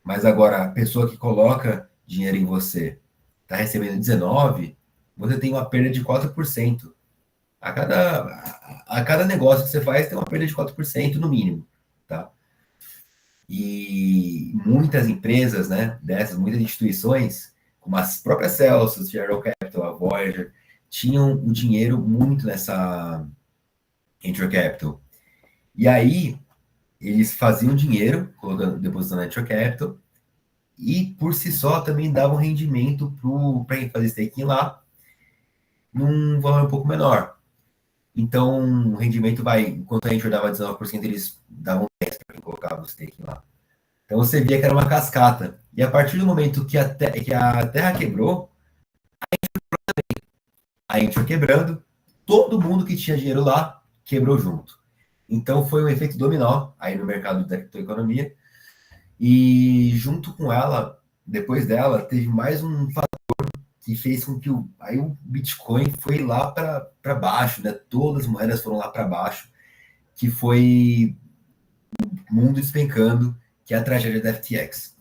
mas agora a pessoa que coloca dinheiro em você está recebendo 19%, você tem uma perda de 4%. A cada negócio que você faz tem uma perda de 4% no mínimo, tá? E muitas empresas, né, muitas instituições, como as próprias Celsius, General Capital, a Voyager, tinham o dinheiro muito nessa Venture Capital. E aí, eles faziam dinheiro, depositando na Venture Capital, e por si só também davam rendimento para quem fazia staking lá, num valor um pouco menor. Então, o rendimento enquanto a Venture dava 19%, eles davam 10% para quem colocava o staking lá. Então, você via que era uma cascata. E a partir do momento que a Terra quebrou, a Venture quebrando, todo mundo que tinha dinheiro lá quebrou junto. Então foi um efeito dominó aí no mercado da criptoeconomia. E junto com ela, depois dela, teve mais um fator que fez com que o Bitcoin foi lá para baixo, né? Todas as moedas foram lá para baixo, que foi o mundo despencando, que é a tragédia da FTX.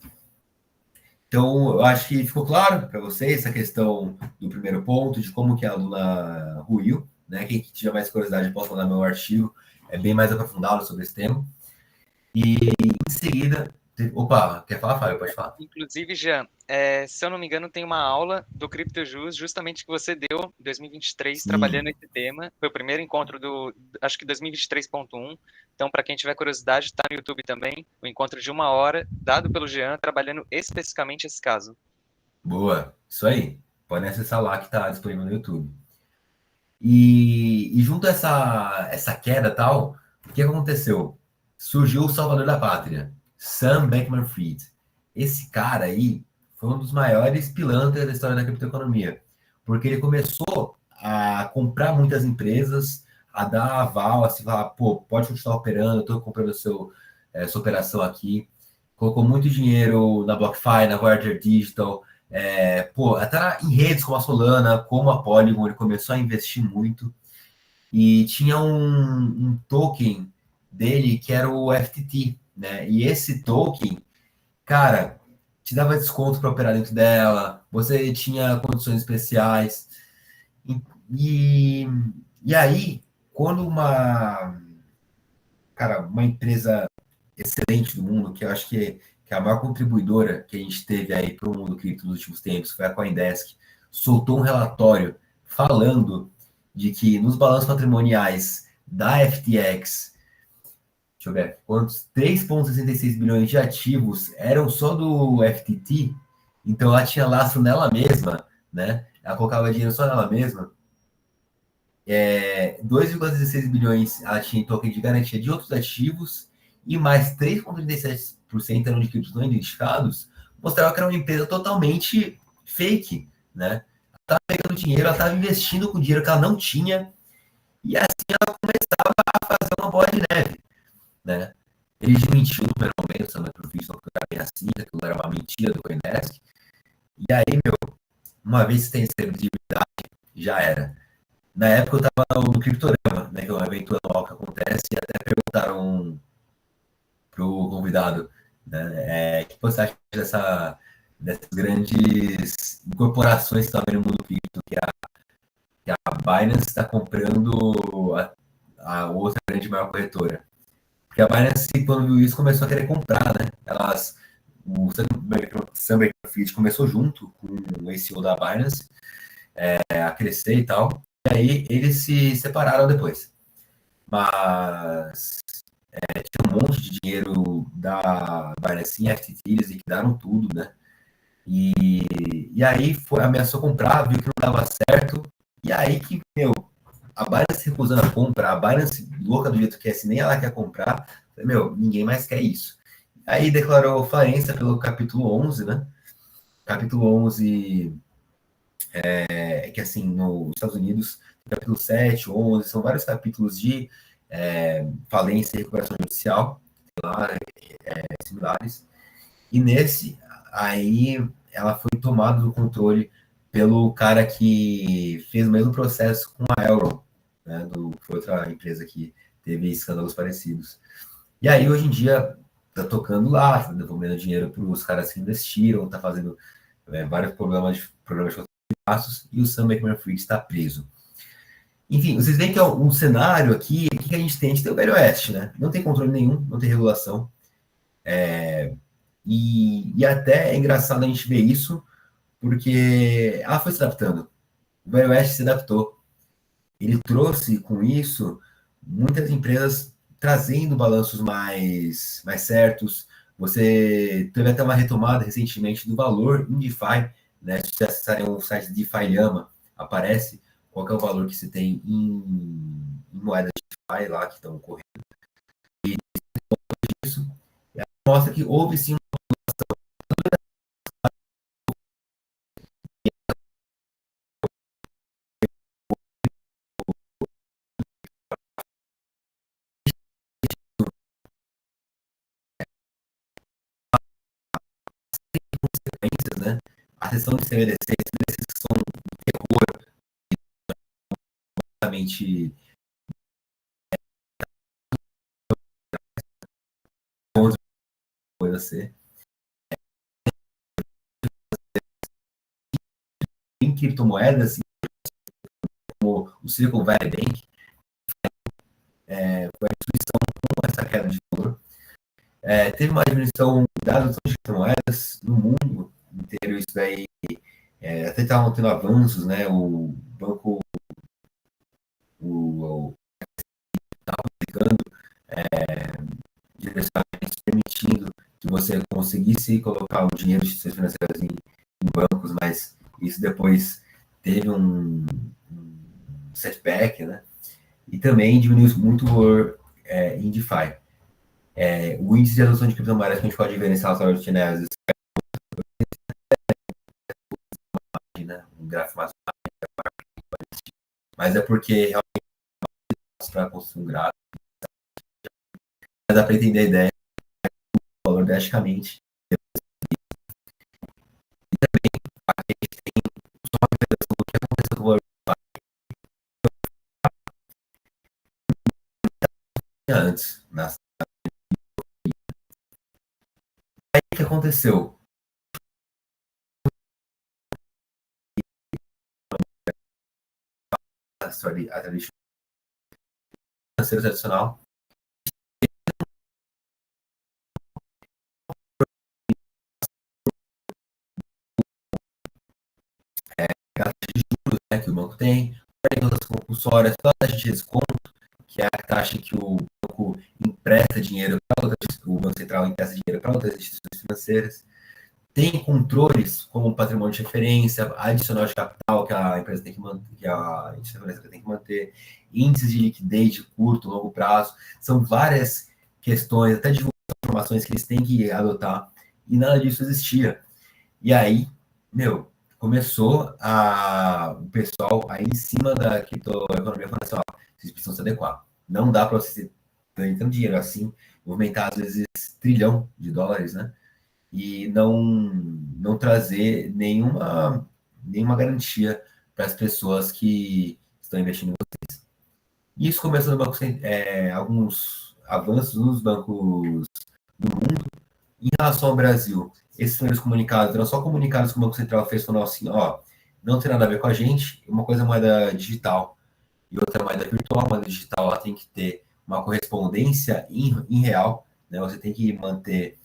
Então, eu acho que ficou claro para vocês essa questão do primeiro ponto, de como que a Luna ruiu, né? Quem tiver mais curiosidade, posso mandar meu artigo, é bem mais aprofundado sobre esse tema. E em seguida, opa, quer falar, Fábio? Pode falar. Inclusive, Jean, se eu não me engano, tem uma aula do CryptoJus justamente que você deu em 2023, Sim. trabalhando esse tema. Foi o primeiro encontro acho que 2023.1. Então, para quem tiver curiosidade, está no YouTube também, o encontro de 1 hora, dado pelo Jean, trabalhando especificamente esse caso. Boa, isso aí. Podem acessar lá que está disponível no YouTube. E junto a essa queda tal, o que aconteceu? Surgiu o salvador da pátria, Sam Bankman-Fried. Esse cara aí foi um dos maiores pilantras da história da criptoeconomia, porque ele começou a comprar muitas empresas, a dar aval, assim, falar, pô, pode continuar operando, estou comprando sua operação aqui. Colocou muito dinheiro na BlockFi, na Voyager Digital, até em redes como a Solana, como a Polygon, ele começou a investir muito. E tinha um token dele que era o FTT, né? E esse token, cara, te dava desconto para operar dentro dela, você tinha condições especiais. E aí, quando uma empresa excelente do mundo, que eu acho que é a maior contribuidora que a gente teve aí para o mundo cripto nos últimos tempos, foi a CoinDesk, soltou um relatório falando de que nos balanços patrimoniais da FTX, deixa eu ver, quantos 3,66 bilhões de ativos eram só do FTT, então ela tinha lastro nela mesma, né? Ela colocava dinheiro só nela mesma. 2,16 bilhões ela tinha em token de garantia de outros ativos e mais 3,37% eram líquidos não identificados, mostrava que era uma empresa totalmente fake, né? estava pegando dinheiro, ela estava investindo com dinheiro que ela não tinha, e assim ela começava a fazer uma bola de neve, né? Ele desmentiu no momento, Sam Bankman-Fried, não era bem assim, que aquilo era uma mentira do CoinDesk. E aí, meu, uma vez que tem credibilidade, já era. Na época eu estava no Criptorama, né, que é um evento anual que acontece, e até perguntaram pro convidado, né, que você acha dessas grandes incorporações que estão vendo no mundo cripto, que a Binance está comprando a outra grande maior corretora. Porque a Binance, quando viu isso, começou a querer comprar, né? O Sam Bankman-Fried começou junto com o CEO da Binance a crescer e tal. E aí eles se separaram depois. Mas tinha um monte de dinheiro da Binance em FTT, eles liquidaram tudo, né? E aí ameaçou comprar, viu que não dava certo. E aí que, meu, a Binance recusando a compra, a Binance louca do jeito que é, se nem ela quer comprar, meu, ninguém mais quer isso. Aí declarou falência pelo capítulo 11, né? Capítulo 11 que assim, nos Estados Unidos, capítulo 7, 11, são vários capítulos de falência e recuperação judicial, lá, similares. E nesse, aí ela foi tomada do controle pelo cara que fez o mesmo processo com a Elron, né, foi outra empresa que teve escândalos parecidos. E aí, hoje em dia, tá tocando lá, tá devolvendo dinheiro para os caras que investiram, tá fazendo vários programas de passos, e o Sam Bankman-Fried está preso. Enfim, vocês veem que é um cenário aqui, o que a gente tem? A gente tem o Velho Oeste, né? Não tem controle nenhum, não tem regulação. E até é engraçado a gente ver isso, porque ela foi se adaptando. O Velho Oeste se adaptou. Ele trouxe com isso muitas empresas trazendo balanços mais certos. Você teve até uma retomada recentemente do valor em DeFi, né? Se você acessarem o site DeFi Llama, aparece qual é o valor que se tem em moedas de DeFi lá que estão correndo. E isso mostra que houve sim consequências, né? A sessão de CBDCs que são um terror, exatamente coisa a ser. Em criptomoedas, como o Silicon Valley Bank, foi a instituição com essa queda de valor. Teve uma diminuição das criptomoedas no mundo inteiro, isso daí até estavam tendo avanços, né? O banco estava aplicando direcionamentos permitindo que você conseguisse colocar o dinheiro de instituições financeiras em bancos, mas isso depois teve um setback, né? E também diminuiu muito o valor em DeFi. O índice de adoção de criptomoedas que a gente pode ver nesse relatório de Chainalysis, né? Um gráfico mais mas é porque realmente para construir um gráfico, mas dá para entender a ideia do valor drasticamente. E também a gente tem só uma redação do que aconteceu com o valor antes. Aí o que aconteceu? A tradição financeira tradicional a taxa de juros, né, que o banco tem, todas as compulsórias, toda a taxa de desconto, que é a taxa que o banco empresta dinheiro para o Banco Central empresta dinheiro para outras instituições financeiras. Tem controles como patrimônio de referência, adicional de capital que a empresa tem que manter, que a instituição financeira tem que manter, índices de liquidez de curto, longo prazo, são várias questões, até divulgação de informações que eles têm que adotar, e nada disso existia. E aí, meu, começou o pessoal aí em cima da criptoeconomia falando assim, ó, vocês precisam se adequar. Não dá para vocês terem tanto dinheiro assim, movimentar às vezes trilhão de dólares, né? E não trazer nenhuma garantia para as pessoas que estão investindo em vocês. E isso começou no Banco alguns avanços nos bancos do mundo. Em relação ao Brasil, esses primeiros comunicados eram só comunicados que o Banco Central fez falando assim, ó, não tem nada a ver com a gente, uma coisa é moeda digital e outra é moeda virtual. A moeda digital ela tem que ter uma correspondência em real, né? Você tem que manter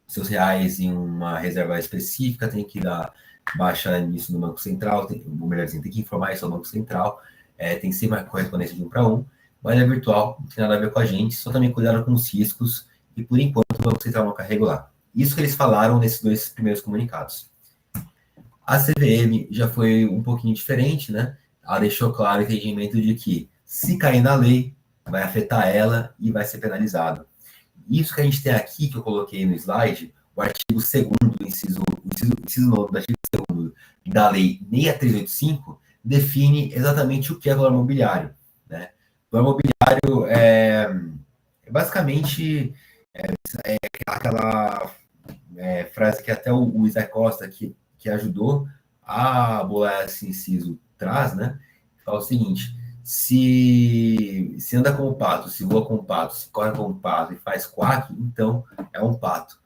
seus reais em uma reserva específica, tem que dar baixa nisso no Banco Central, ou melhor dizendo, tem que informar isso ao Banco Central, tem que ser uma correspondência de 1 para 1, mas é virtual, não tem nada a ver com a gente, só também cuidado com os riscos, e por enquanto o Banco Central não quer regular. Isso que eles falaram nesses 2 primeiros comunicados. A CVM já foi um pouquinho diferente, né? Ela deixou claro o entendimento de que, se cair na lei, vai afetar ela e vai ser penalizado. Isso que a gente tem aqui, que eu coloquei no slide, o artigo 2º, inciso 9 do artigo 2º da Lei 6385, define exatamente o que é valor mobiliário. Né? Valor mobiliário basicamente aquela frase que até o Isaac Costa, que ajudou a bolar esse inciso, traz, né? Fala o seguinte: se anda como pato, se voa como pato, se corre como pato e faz quack, então é um pato.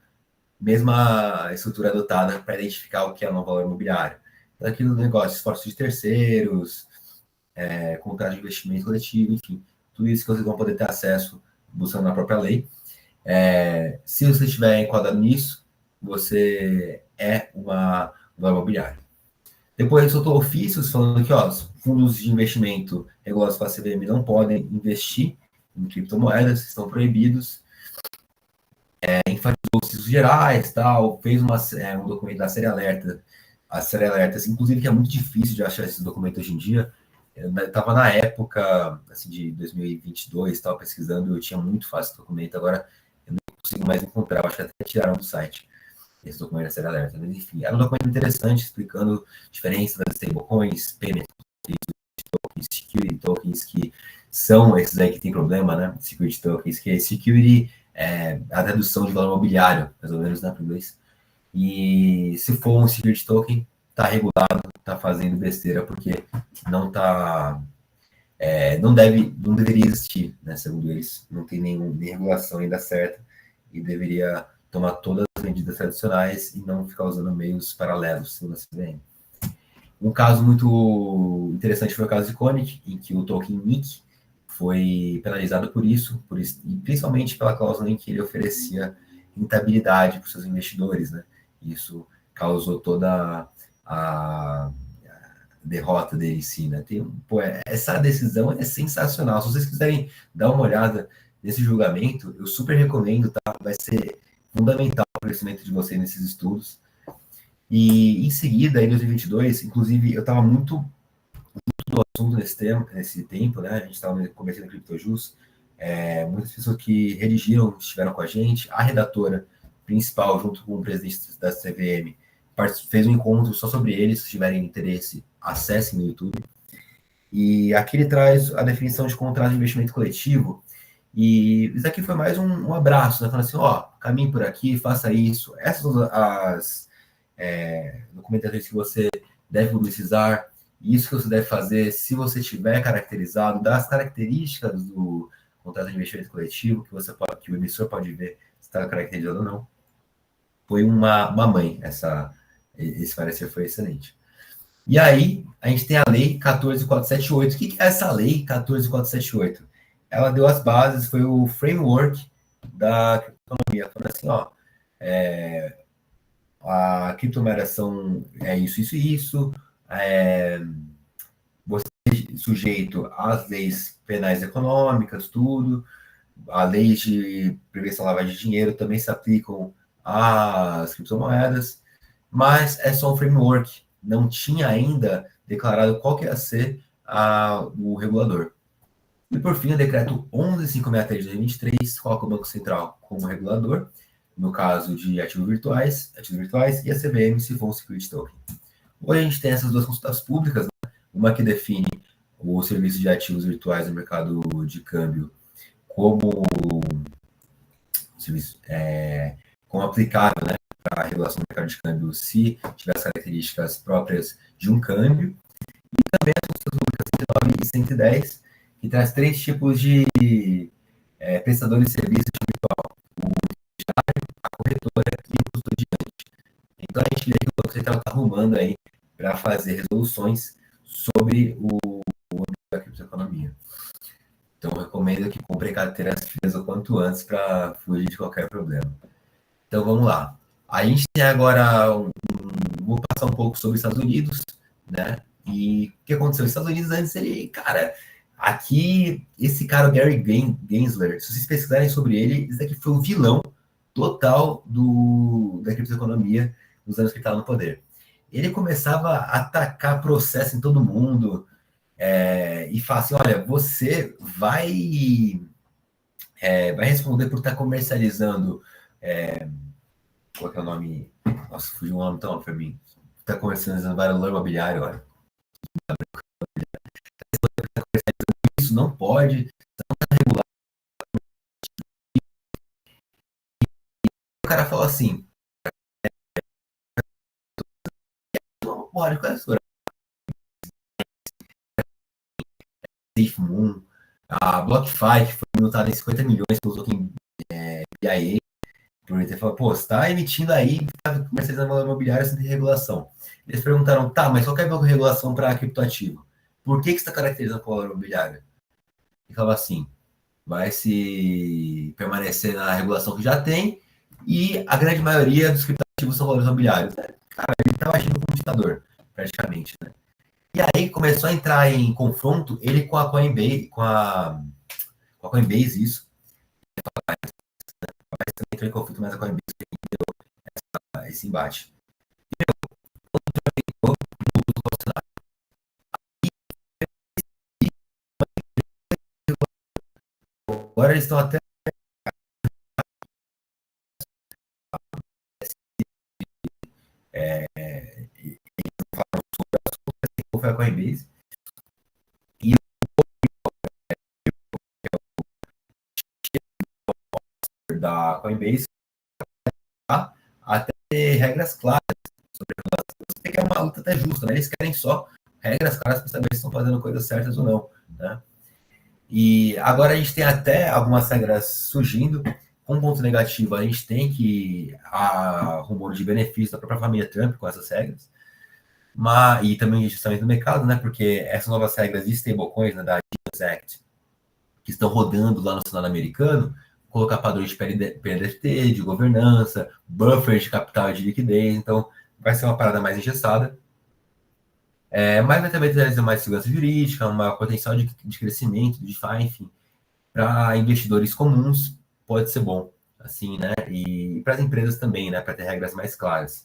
Mesma estrutura adotada para identificar o que é um valor imobiliário. Então, aquilo do negócio, esforços de terceiros, contrato de investimento coletivo, enfim, tudo isso que vocês vão poder ter acesso buscando na própria lei. Se você estiver enquadrado nisso, você é um valor imobiliário. Depois soltou ofícios falando que os fundos de investimento regulados pela CVM não podem investir em criptomoedas, estão proibidos. Enfatizou os gerais, tal, fez um documento da série alerta. A série alertas, inclusive, que é muito difícil de achar esse documento hoje em dia. Eu estava na época assim, de 2022, estava pesquisando, eu tinha muito fácil esse documento, agora eu não consigo mais encontrar, eu acho que até tiraram do site esse documento da série alerta. Mas, enfim, era um documento interessante, explicando a diferença das stablecoins, payment tokens, security tokens, que são esses aí que tem problema, né? Security tokens, que é security, a tradução de valor mobiliário, mais ou menos, né, para inglês. E se for um security token, está regulado, está fazendo besteira, porque não deveria existir, né, segundo eles, não tem nem regulação ainda certa, e deveria tomar todas as medidas tradicionais e não ficar usando meios paralelos, segundo a CVM. Um caso muito interessante foi o caso de Koenig, em que o token NIC foi penalizado por isso, e principalmente pela cláusula em que ele oferecia rentabilidade para os seus investidores, né? Isso causou toda a derrota dele em si, né? Essa decisão é sensacional. Se vocês quiserem dar uma olhada nesse julgamento, eu super recomendo, tá? Vai ser fundamental para o crescimento de vocês nesses estudos. E em seguida, em 2022, inclusive, eu estava muito do assunto nesse tempo, né? A gente estava começando a CryptoJus, muitas pessoas que redigiram estiveram com a gente, a redatora principal, junto com o presidente da CVM, fez um encontro só sobre eles. Se tiverem interesse, acessem no YouTube. E aqui ele traz a definição de contrato de investimento coletivo. E isso aqui foi mais um abraço, né? Falando assim, caminhe por aqui, faça isso. Essas são as documentações que você deve publicizar, isso que você deve fazer se você tiver caracterizado, das características do contrato de investimento coletivo, que o emissor pode ver se está caracterizado ou não. Foi uma mãe, esse parecer foi excelente. E aí, a gente tem a Lei 14.478. O que é essa Lei 14.478? Ela deu as bases, foi o framework da criptoeconomia. Falando assim, a criptomoeda é isso, isso e isso, você é sujeito às leis penais econômicas, tudo, a lei de prevenção à lavagem de dinheiro também se aplicam às criptomoedas, mas é só um framework, não tinha ainda declarado qual que ia ser o regulador. E por fim, o decreto 11.563 de 2023 coloca o Banco Central como regulador, no caso de ativos virtuais, e a CVM se for um security token. Hoje a gente tem essas duas consultas públicas, né? Uma que define o serviço de ativos virtuais no mercado de câmbio como serviço, como aplicável, né, para a regulação do mercado de câmbio se tiver as características próprias de um câmbio, e também as consultas públicas 109 e 110, que traz três tipos de prestadores de serviços de virtual: o intermediário, a corretora e o custodiante. Então a gente vê que o Banco Central está arrumando aí para fazer resoluções sobre o âmbito da criptoeconomia. Então, eu recomendo que compre carteiras frias o quanto antes para fugir de qualquer problema. Então, vamos lá. A gente tem agora vou passar um pouco sobre os Estados Unidos, né? E o que aconteceu? Os Estados Unidos antes, cara, aqui, esse cara, o Gary Gensler, se vocês pesquisarem sobre ele, esse daqui foi o vilão total da criptoeconomia nos anos que ele estava no poder. Ele começava a atacar processo em todo mundo, e fala assim, olha, você vai responder por estar comercializando, qual que é o nome? Nossa, fugiu um nome tão para mim. Está comercializando valor imobiliário, olha. Isso não pode, não está regulado. O cara fala assim, não pode, qual é a sua? SafeMoon, a BlockFi, que foi multada em 50 milhões pelo token BIA, por ele falou, pô, você está emitindo aí, está comercializando valor imobiliário sem ter regulação. Eles perguntaram, tá, mas qual que é a regulação para criptoativo? Por que você está caracterizando com valor imobiliário? Ele falava assim, vai se permanecer na regulação que já tem, e a grande maioria dos criptoativos são valores imobiliários. Cara, ele estava agindo como ditador, praticamente, né? E aí começou a entrar em confronto ele com a Coinbase, com a Coinbase, isso. Mas também entrou em conflito, mas a Coinbase deu esse embate. Agora eles estão até foi a Coinbase. E da Coinbase até ter regras claras sobre a regulação. Você tem que é uma luta até justa, né? Eles querem só regras claras para saber se estão fazendo coisas certas ou não, né? E agora a gente tem até algumas regras surgindo. Um ponto negativo, a gente tem que há rumor de benefício da própria família Trump com essas regras, e também justamente no mercado, né? Porque essas novas regras de stablecoins, né, da Genius Act, que estão rodando lá no Senado americano, colocar padrões de PNDFT, de governança, buffers de capital e de liquidez, então vai ser uma parada mais engessada. Mas vai também trazer mais segurança jurídica, um potencial de crescimento, de DeFi, enfim, para investidores comuns pode ser bom, assim, né? E para as empresas também, né? Para ter regras mais claras.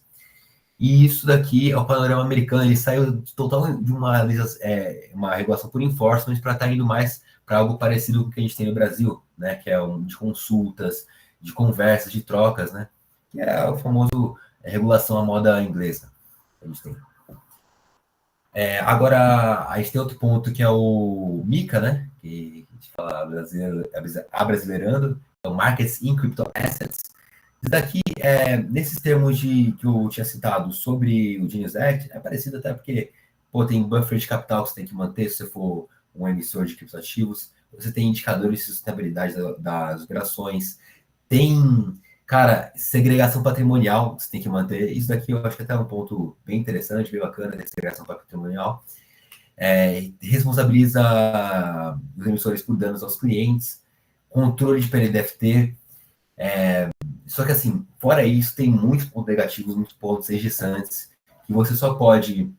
E isso daqui é o panorama americano, ele saiu total de uma regulação por enforcement para estar indo mais para algo parecido com o que a gente tem no Brasil, né? Que é de consultas, de conversas, de trocas, né? Que é o famoso regulação à moda inglesa que a gente tem. Agora, a gente tem outro ponto que é o MiCA, né? Que a gente fala abrasileirando, é o Markets in Crypto Assets. Isso daqui, nesses termos que eu tinha citado sobre o Genius Act, é parecido até porque tem buffer de capital que você tem que manter se você for um emissor de criptoativos, você tem indicadores de sustentabilidade das operações, tem, cara, segregação patrimonial que você tem que manter. Isso daqui eu acho que até é um ponto bem interessante, bem bacana, de segregação patrimonial. Responsabiliza os emissores por danos aos clientes, controle de PNDFT. Só que assim, fora isso, tem muitos pontos negativos, muitos pontos engessantes, que você só pode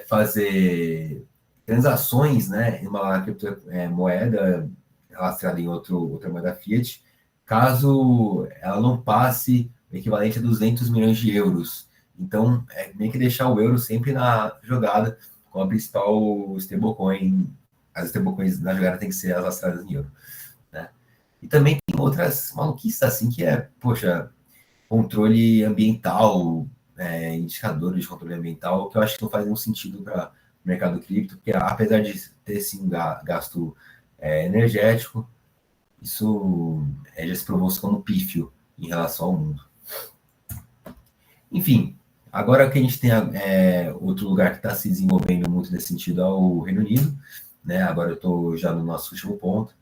fazer transações, né, em uma criptomoeda relacionada em outra moeda fiat, caso ela não passe o equivalente a 200 milhões de euros. Então, meio que deixar o euro sempre na jogada com a principal stablecoin. As stablecoins na jogada tem que ser as lastradas em euro, né? E também tem outras maluquices, assim, que poxa, controle ambiental, indicadores de controle ambiental, que eu acho que não faz nenhum sentido para o mercado cripto, porque apesar de ter sim gasto energético, isso já se provou como pífio em relação ao mundo. Enfim, agora que a gente tem outro lugar que está se desenvolvendo muito nesse sentido é o Reino Unido, né? Agora eu estou já no nosso último ponto.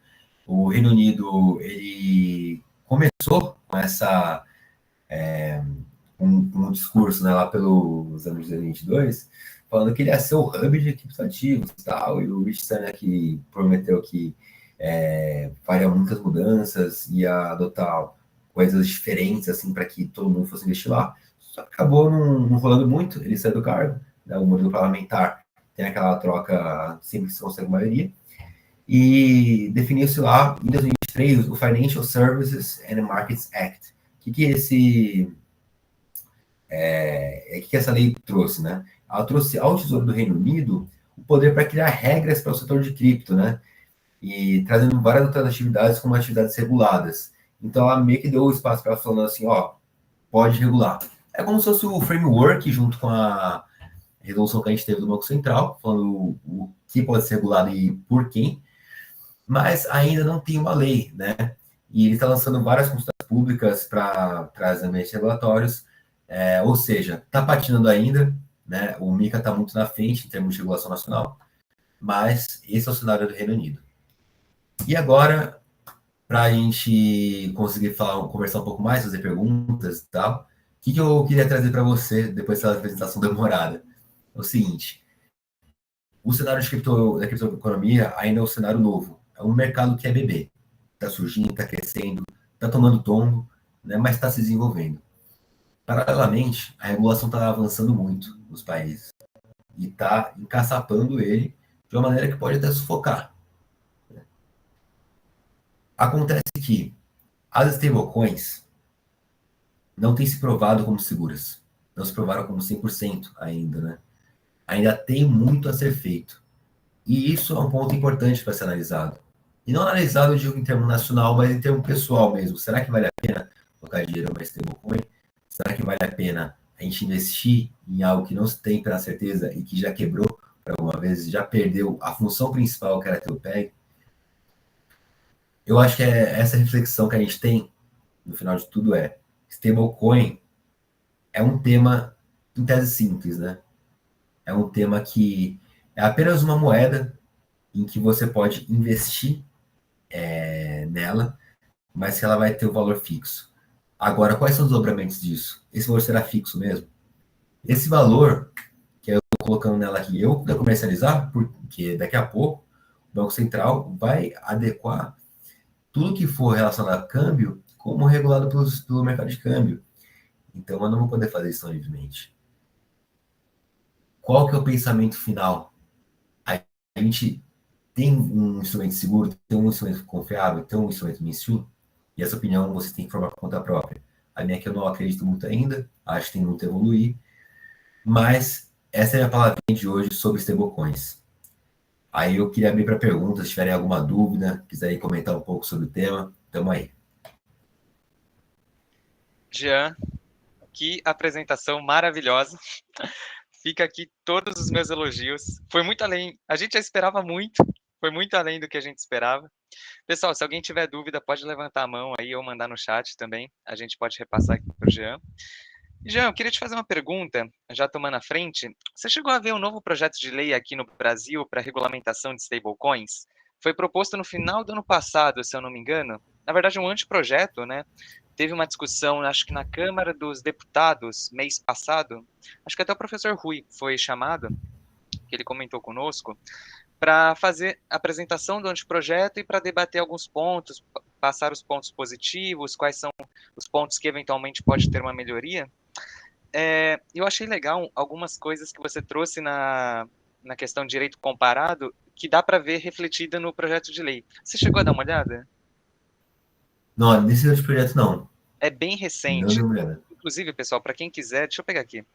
O Reino Unido, ele começou com um discurso, né, lá pelos anos de 2022, falando que ele ia ser o hub de criptoativos e tal, e o Rich Sunak prometeu que faria muitas mudanças, ia adotar coisas diferentes, assim, para que todo mundo fosse investir lá. Só que acabou não rolando muito, ele saiu do cargo, né, o modelo parlamentar tem aquela troca sempre que se consegue maioria, e definiu-se lá, em 2023, o Financial Services and Markets Act. O que essa lei trouxe, né? Ela trouxe ao Tesouro do Reino Unido o poder para criar regras para o setor de cripto, né? E trazendo várias outras atividades como atividades reguladas. Então, ela meio que deu espaço para ela falando assim, ó, pode regular. É como se fosse o framework junto com a resolução que a gente teve do Banco Central, falando o que pode ser regulado e por quem, mas ainda não tem uma lei, né? E ele está lançando várias consultas públicas para trazer ambientes regulatórios, ou seja, está patinando ainda, né? O MiCA está muito na frente em termos de regulação nacional, mas esse é o cenário do Reino Unido. E agora, para a gente conseguir conversar um pouco mais, fazer perguntas e tal, o que eu queria trazer para você depois dessa apresentação demorada? É o seguinte, o cenário da criptoeconomia ainda é um cenário novo. É um mercado que é bebê. Está surgindo, está crescendo, está tomando tombo, né, mas está se desenvolvendo. Paralelamente, a regulação está avançando muito nos países e está encaçapando ele de uma maneira que pode até sufocar. Acontece que as stablecoins não têm se provado como seguras. Não se provaram como 100% ainda, né? Ainda tem muito a ser feito. E isso é um ponto importante para ser analisado. E não analisado, eu digo, em termo nacional, mas em termo pessoal mesmo. Será que vale a pena colocar dinheiro em uma stablecoin? Será que vale a pena a gente investir em algo que não se tem pela certeza e que já quebrou por alguma vez, já perdeu a função principal que era ter o PEG? Eu acho que essa reflexão que a gente tem, no final de tudo, stablecoin é um tema, em tese simples, né? É um tema que é apenas uma moeda em que você pode investir nela, mas que ela vai ter o valor fixo. Agora, quais são os dobramentos disso? Esse valor será fixo mesmo? Esse valor, que eu estou colocando nela aqui, eu vou comercializar, porque daqui a pouco o Banco Central vai adequar tudo que for relacionado a câmbio como regulado pelo mercado de câmbio. Então, eu não vou poder fazer isso tão livremente. Qual que é o pensamento final? A gente tem um instrumento seguro, tem um instrumento confiável, tem um instrumento mainstream, e essa opinião você tem que formar por conta própria. A minha é que eu não acredito muito ainda, acho que tem muito a evoluir, mas essa é a palavrinha de hoje sobre stablecoins. Aí eu queria abrir para perguntas, se tiverem alguma dúvida, quiserem comentar um pouco sobre o tema, tamo aí. Jean, que apresentação maravilhosa. Fica aqui todos os meus elogios. Foi muito além, a gente já esperava muito, foi muito além do que a gente esperava. Pessoal, se alguém tiver dúvida, pode levantar a mão aí ou mandar no chat também. A gente pode repassar aqui para o Jean. Jean, eu queria te fazer uma pergunta, já tomando a frente. Você chegou a ver um novo projeto de lei aqui no Brasil para regulamentação de stablecoins? Foi proposto no final do ano passado, se eu não me engano. Na verdade, um anteprojeto, né? Teve uma discussão, acho que na Câmara dos Deputados, mês passado. Acho que até o professor Rui foi chamado, que ele comentou conosco, para fazer a apresentação do anteprojeto e para debater alguns pontos, passar os pontos positivos, quais são os pontos que eventualmente pode ter uma melhoria. Eu achei legal algumas coisas que você trouxe na questão de direito comparado, que dá para ver refletida no projeto de lei. Você chegou a dar uma olhada? Não, nesse outro projeto não. É bem Não recente. deu uma olhada. Inclusive, pessoal, para quem quiser, deixa eu pegar aqui.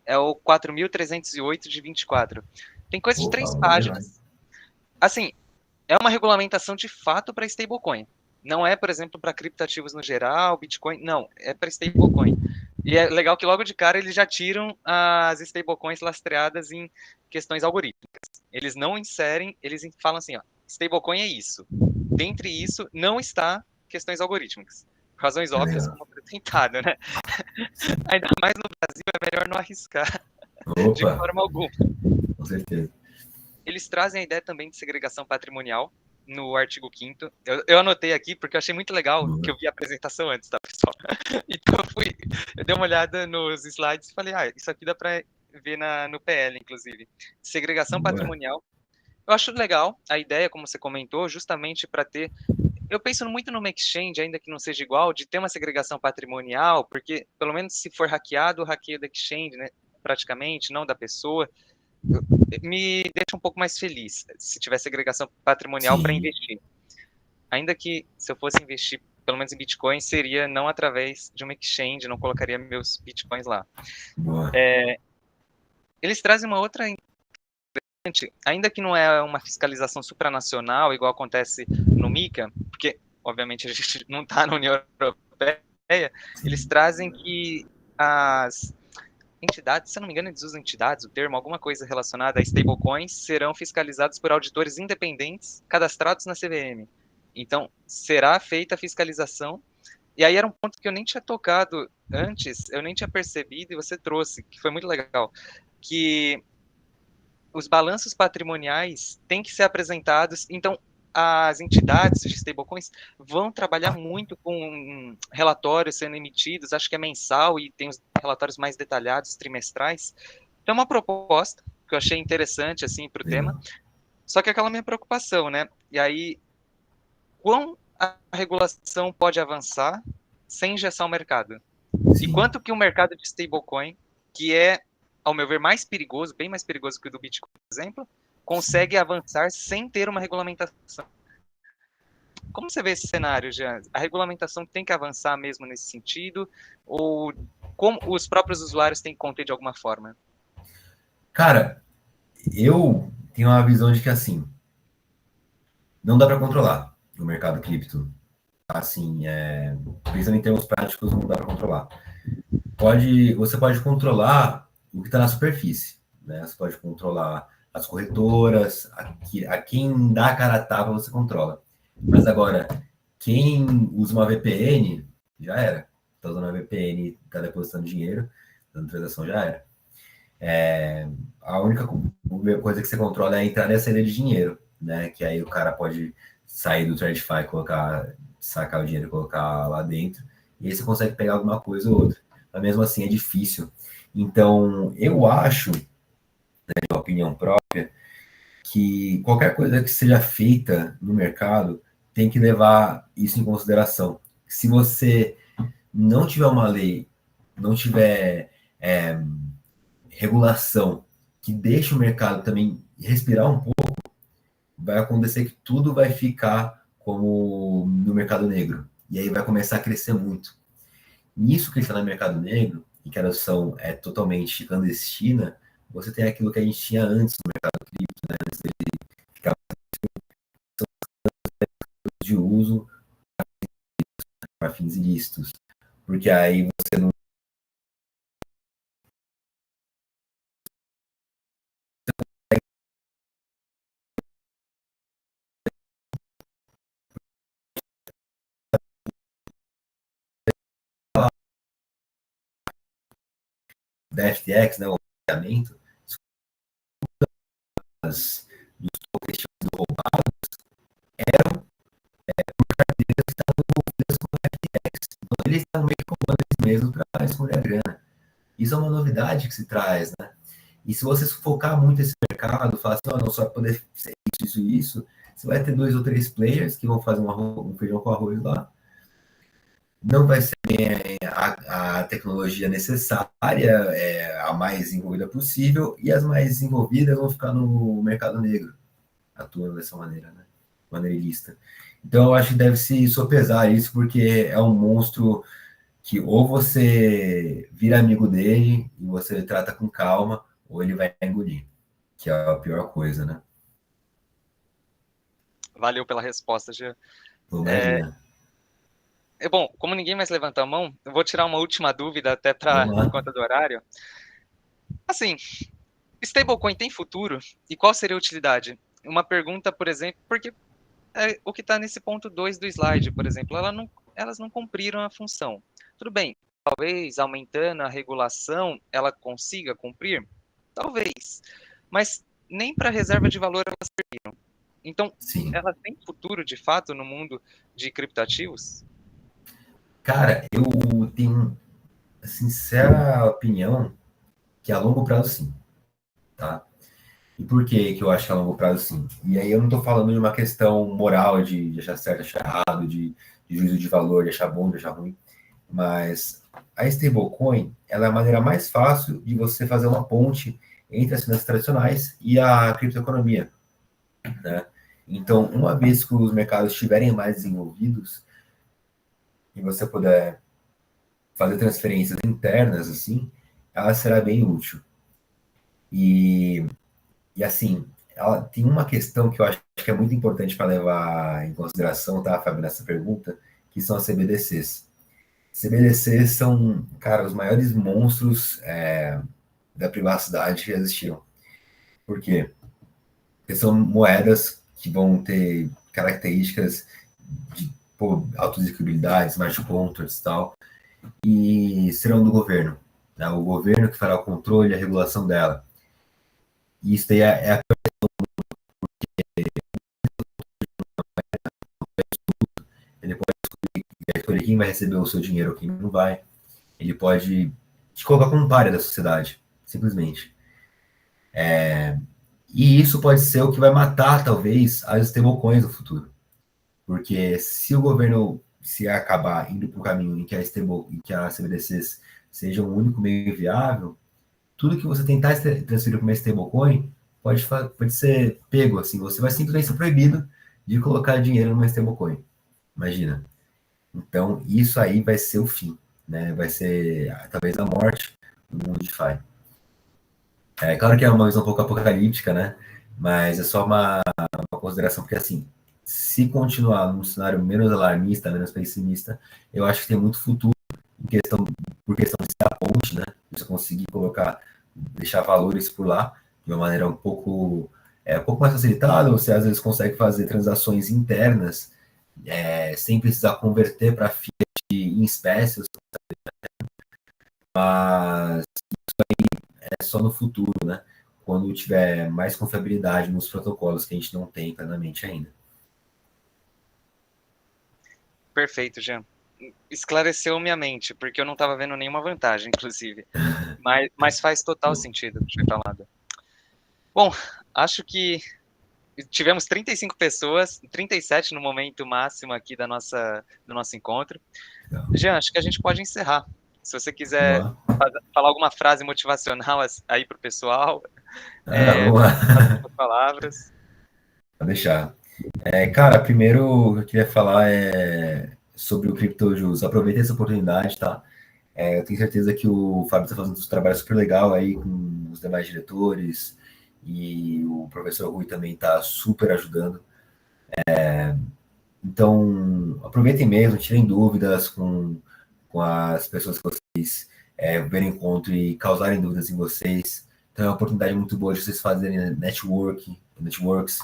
É o 4.308 de 24. Tem coisa de Opa, 3 vou levar. páginas. Assim, é uma regulamentação de fato para stablecoin. Não é, por exemplo, para criptativos no geral, Bitcoin. Não, é para stablecoin. E é legal que logo de cara eles já tiram as stablecoins lastreadas em questões algorítmicas. Eles não inserem, eles falam assim, ó, stablecoin é isso. Dentre isso, não está questões algorítmicas. Razões óbvias, Legal. como apresentado, né? Sim. Ainda mais no Brasil, é melhor não arriscar de Opa, forma alguma. com certeza. Eles trazem a ideia também de segregação patrimonial no artigo 5º. Eu anotei aqui porque eu achei muito legal que Boa. eu vi a apresentação antes, tá, pessoal? Então eu dei uma olhada nos slides e falei, isso aqui dá para ver no PL, inclusive. Segregação Boa. patrimonial. Eu acho legal a ideia, como você comentou, justamente para ter. Eu penso muito numa exchange, ainda que não seja igual, de ter uma segregação patrimonial, porque pelo menos se for hackeado, o hackeio da exchange, né, praticamente, não da pessoa, me deixa um pouco mais feliz se tiver segregação patrimonial para Sim. investir. Ainda que se eu fosse investir, pelo menos em Bitcoin, seria não através de uma exchange, não colocaria meus Bitcoins lá. Boa. Eles trazem uma outra ainda que não é uma fiscalização supranacional, igual acontece no MiCA, porque, obviamente, a gente não está na União Europeia, eles Sim. trazem que as entidades, se eu não me engano, eles usam entidades, o termo, alguma coisa relacionada a stablecoins, serão fiscalizados por auditores independentes cadastrados na CVM. Então, será feita a fiscalização. E aí era um ponto que eu nem tinha tocado antes, eu nem tinha percebido, e você trouxe, que foi muito legal, que os balanços patrimoniais têm que ser apresentados. Então, as entidades de stablecoins vão trabalhar muito com relatórios sendo emitidos, acho que é mensal e tem os relatórios mais detalhados, trimestrais. Então, é uma proposta que eu achei interessante assim para o tema, Legal. só que é aquela minha preocupação, né? E aí, quão a regulação pode avançar sem injeção ao mercado? E Sim. quanto que o mercado de stablecoin, que é, ao meu ver, mais perigoso, bem mais perigoso que o do Bitcoin, por exemplo, Sim. consegue avançar sem ter uma regulamentação? Como você vê esse cenário, Jean? A regulamentação tem que avançar mesmo nesse sentido? Ou como os próprios usuários têm que conter de alguma forma? Cara, eu tenho uma visão de que assim, não dá para controlar o mercado cripto. Assim, pensando em termos práticos, não dá para controlar. Você pode controlar o que está na superfície, né? Você pode controlar as corretoras, a quem dá a cara a tapa você controla. Mas agora, quem usa uma VPN, já era. Está usando uma VPN, está depositando dinheiro, dando transação, já era. A única coisa que você controla é a entrada e a saída de dinheiro, né? Que aí o cara pode sair do TradFi, sacar o dinheiro e colocar lá dentro, e aí você consegue pegar alguma coisa ou outra. Mas mesmo assim é difícil. Então, eu acho, de opinião própria, que qualquer coisa que seja feita no mercado tem que levar isso em consideração. Se você não tiver uma lei, não tiver regulação que deixe o mercado também respirar um pouco, vai acontecer que tudo vai ficar como no mercado negro. E aí vai começar a crescer muito. Nisso que está no mercado negro, e que a adoção é totalmente clandestina, você tem aquilo que a gente tinha antes no mercado cripto, né? Antes dele ficar de uso para fins ilícitos. Porque aí você não da FTX, né? O pagamento, dos tokens roubados, então eles estão meio que roubando eles mesmos para esconder a grana. Isso é uma novidade que se traz, né? E se você focar muito nesse mercado, falar assim, oh, não, só vai poder ser isso, você vai ter 2 ou 3 players que vão fazer um feijão com arroz lá. Não vai ser a tecnologia necessária, a mais desenvolvida possível, e as mais desenvolvidas vão ficar no mercado negro, atuando dessa maneira, né? Maneira ilícita. Então, eu acho que deve se sopesar isso, porque é um monstro que ou você vira amigo dele e você trata com calma, ou ele vai engolir, que é a pior coisa, né? Valeu pela resposta, Jean. Imagina. Bom, como ninguém mais levanta a mão, eu vou tirar uma última dúvida até Vamos por lá. conta do horário. Assim, stablecoin tem futuro? E qual seria a utilidade? Uma pergunta, por exemplo, porque o que está nesse ponto 2 do slide, por exemplo, elas não cumpriram a função. Tudo bem, talvez aumentando a regulação ela consiga cumprir? Talvez, mas nem para reserva de valor elas serviram. Então, Sim. elas têm futuro de fato no mundo de criptativos? Cara, eu tenho a sincera opinião que a longo prazo sim, tá? E por que eu acho que a longo prazo sim? E aí eu não estou falando de uma questão moral de achar certo, achar errado, de juízo de valor, de achar bom, de achar ruim, mas a stablecoin ela é a maneira mais fácil de você fazer uma ponte entre as finanças tradicionais e a criptoeconomia, né? Então, uma vez que os mercados estiverem mais desenvolvidos e você puder fazer transferências internas assim, ela será bem útil. E E assim, ela tem uma questão que eu acho que é muito importante para levar em consideração, tá, Fábio, nessa pergunta, que são as CBDCs. CBDCs são, cara, os maiores monstros da privacidade que já existiram. Por quê? Porque são moedas que vão ter características de autoexecuibilidade, smart contracts e tal, e serão do governo. Né? O governo que fará o controle e a regulação dela. E isso daí é a ele escolher quem vai receber o seu dinheiro ou quem não vai. Ele pode te colocar como um pária da sociedade, simplesmente. E isso pode ser o que vai matar, talvez, as stablecoins no futuro. Porque se o governo se acabar indo para o caminho em que a em que as CBDCs sejam o único meio viável, tudo que você tentar transferir para uma stablecoin pode ser pego, assim, você vai simplesmente ser proibido de colocar dinheiro numa stablecoin. Imagina. Então, isso aí vai ser o fim, né? Vai ser talvez a morte do mundo DeFi. É claro que é uma visão um pouco apocalíptica, né? Mas é só uma consideração, porque assim, se continuar num cenário menos alarmista, menos pessimista, eu acho que tem muito futuro em questão, por questão de ser a ponte, né? Você conseguir colocar, deixar valores por lá de uma maneira um pouco mais facilitada, você às vezes consegue fazer transações internas sem precisar converter para fiat em espécies, mas é só no futuro, né? Quando tiver mais confiabilidade nos protocolos que a gente não tem plenamente ainda. Perfeito, Jean. Esclareceu minha mente, porque eu não estava vendo nenhuma vantagem, inclusive. Mas faz total sentido o que foi falado. Bom, acho que tivemos 35 pessoas, 37 no momento máximo aqui do nosso encontro. Legal. Jean, acho que a gente pode encerrar. Se você Vamos quiser lá. falar alguma frase motivacional aí para o pessoal, Vamos lá. as últimas palavras. Vou deixar. Cara, primeiro o que eu queria falar é sobre o CryptoJus. Aproveita essa oportunidade, tá? Eu tenho certeza que o Fábio está fazendo um trabalho super legal aí com os demais diretores e o professor Rui também está super ajudando. Então, aproveitem mesmo, tirem dúvidas com as pessoas que vocês verem encontro e causarem dúvidas em vocês. Então, é uma oportunidade muito boa de vocês fazerem networks.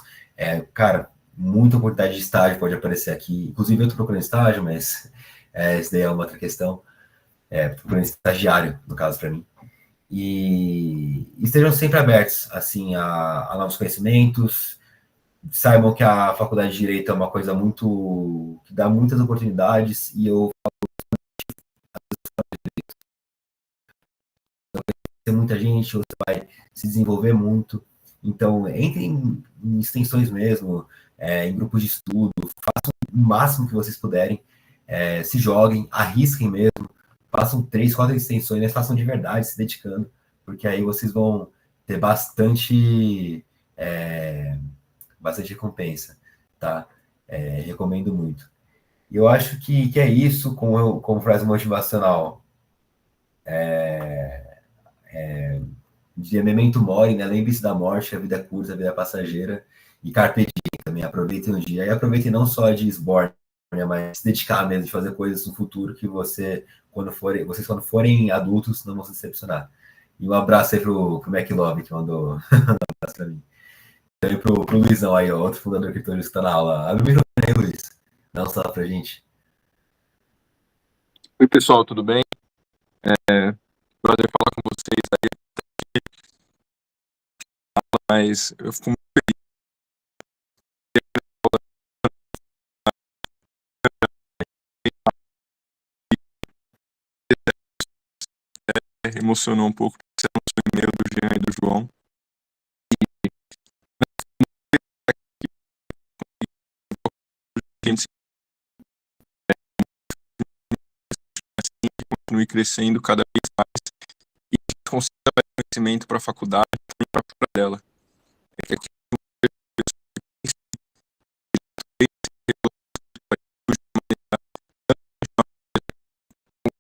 Cara, muita oportunidade de estágio pode aparecer aqui. Inclusive, eu estou procurando estágio, mas isso daí é uma outra questão. Procurando estagiário, no caso, para mim. E estejam sempre abertos, assim, a novos conhecimentos. Saibam que a faculdade de Direito é uma coisa muito que dá muitas oportunidades e eu tem muita gente, você vai se desenvolver muito. Então, entrem em extensões mesmo, em grupos de estudo, façam o máximo que vocês puderem, se joguem, arrisquem mesmo, façam 3, 4 extensões, mas façam de verdade, se dedicando, porque aí vocês vão ter bastante recompensa, tá? Recomendo muito. E eu acho que é isso, como frase motivacional. De Memento Mori, né? Lembre-se da morte, a vida é curta, a vida é passageira. E Carpe Diem também, aproveitem o dia. E aproveitem não só a de Sborn, mas se dedicar mesmo, de fazer coisas no futuro que vocês quando forem adultos, não vão se decepcionar. E um abraço aí pro McLove, que mandou um abraço pra mim. E pro Luizão aí, ó, outro fundador que está na aula. Abre o microfone aí, Luiz. Dá um salve pra gente. Oi, pessoal, tudo bem? Prazer falar com vocês aí, mas eu fico muito emocionou um pouco, porque é um e-mail do Jean e do João. A gente continue crescendo cada vez mais e consiga levar conhecimento para a faculdade e para fora dela. É que aqui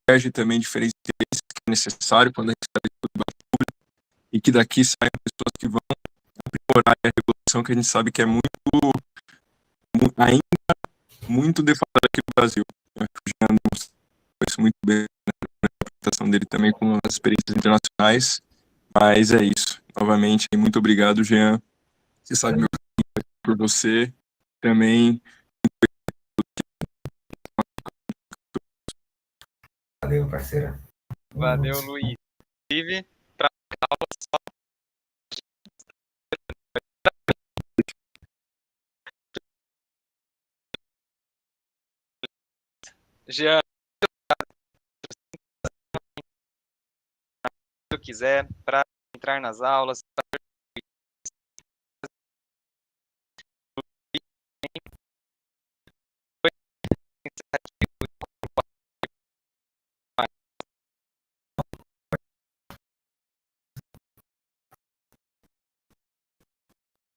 converge também diferentes interesses que é necessário quando a gente está estudando público e que daqui saiam pessoas que vão aprimorar a regulação que a gente sabe que é ainda muito defasada aqui no Brasil. Eu acho que o Jean demonstrou isso muito bem na apresentação dele também com as experiências internacionais, mas é isso. Novamente, muito obrigado, Jean. Você sabe meu carinho por você também. Valeu, parceira. Valeu, Luiz. Inclusive, para aula só. Jean, se tu quiser, para entrar nas aulas, para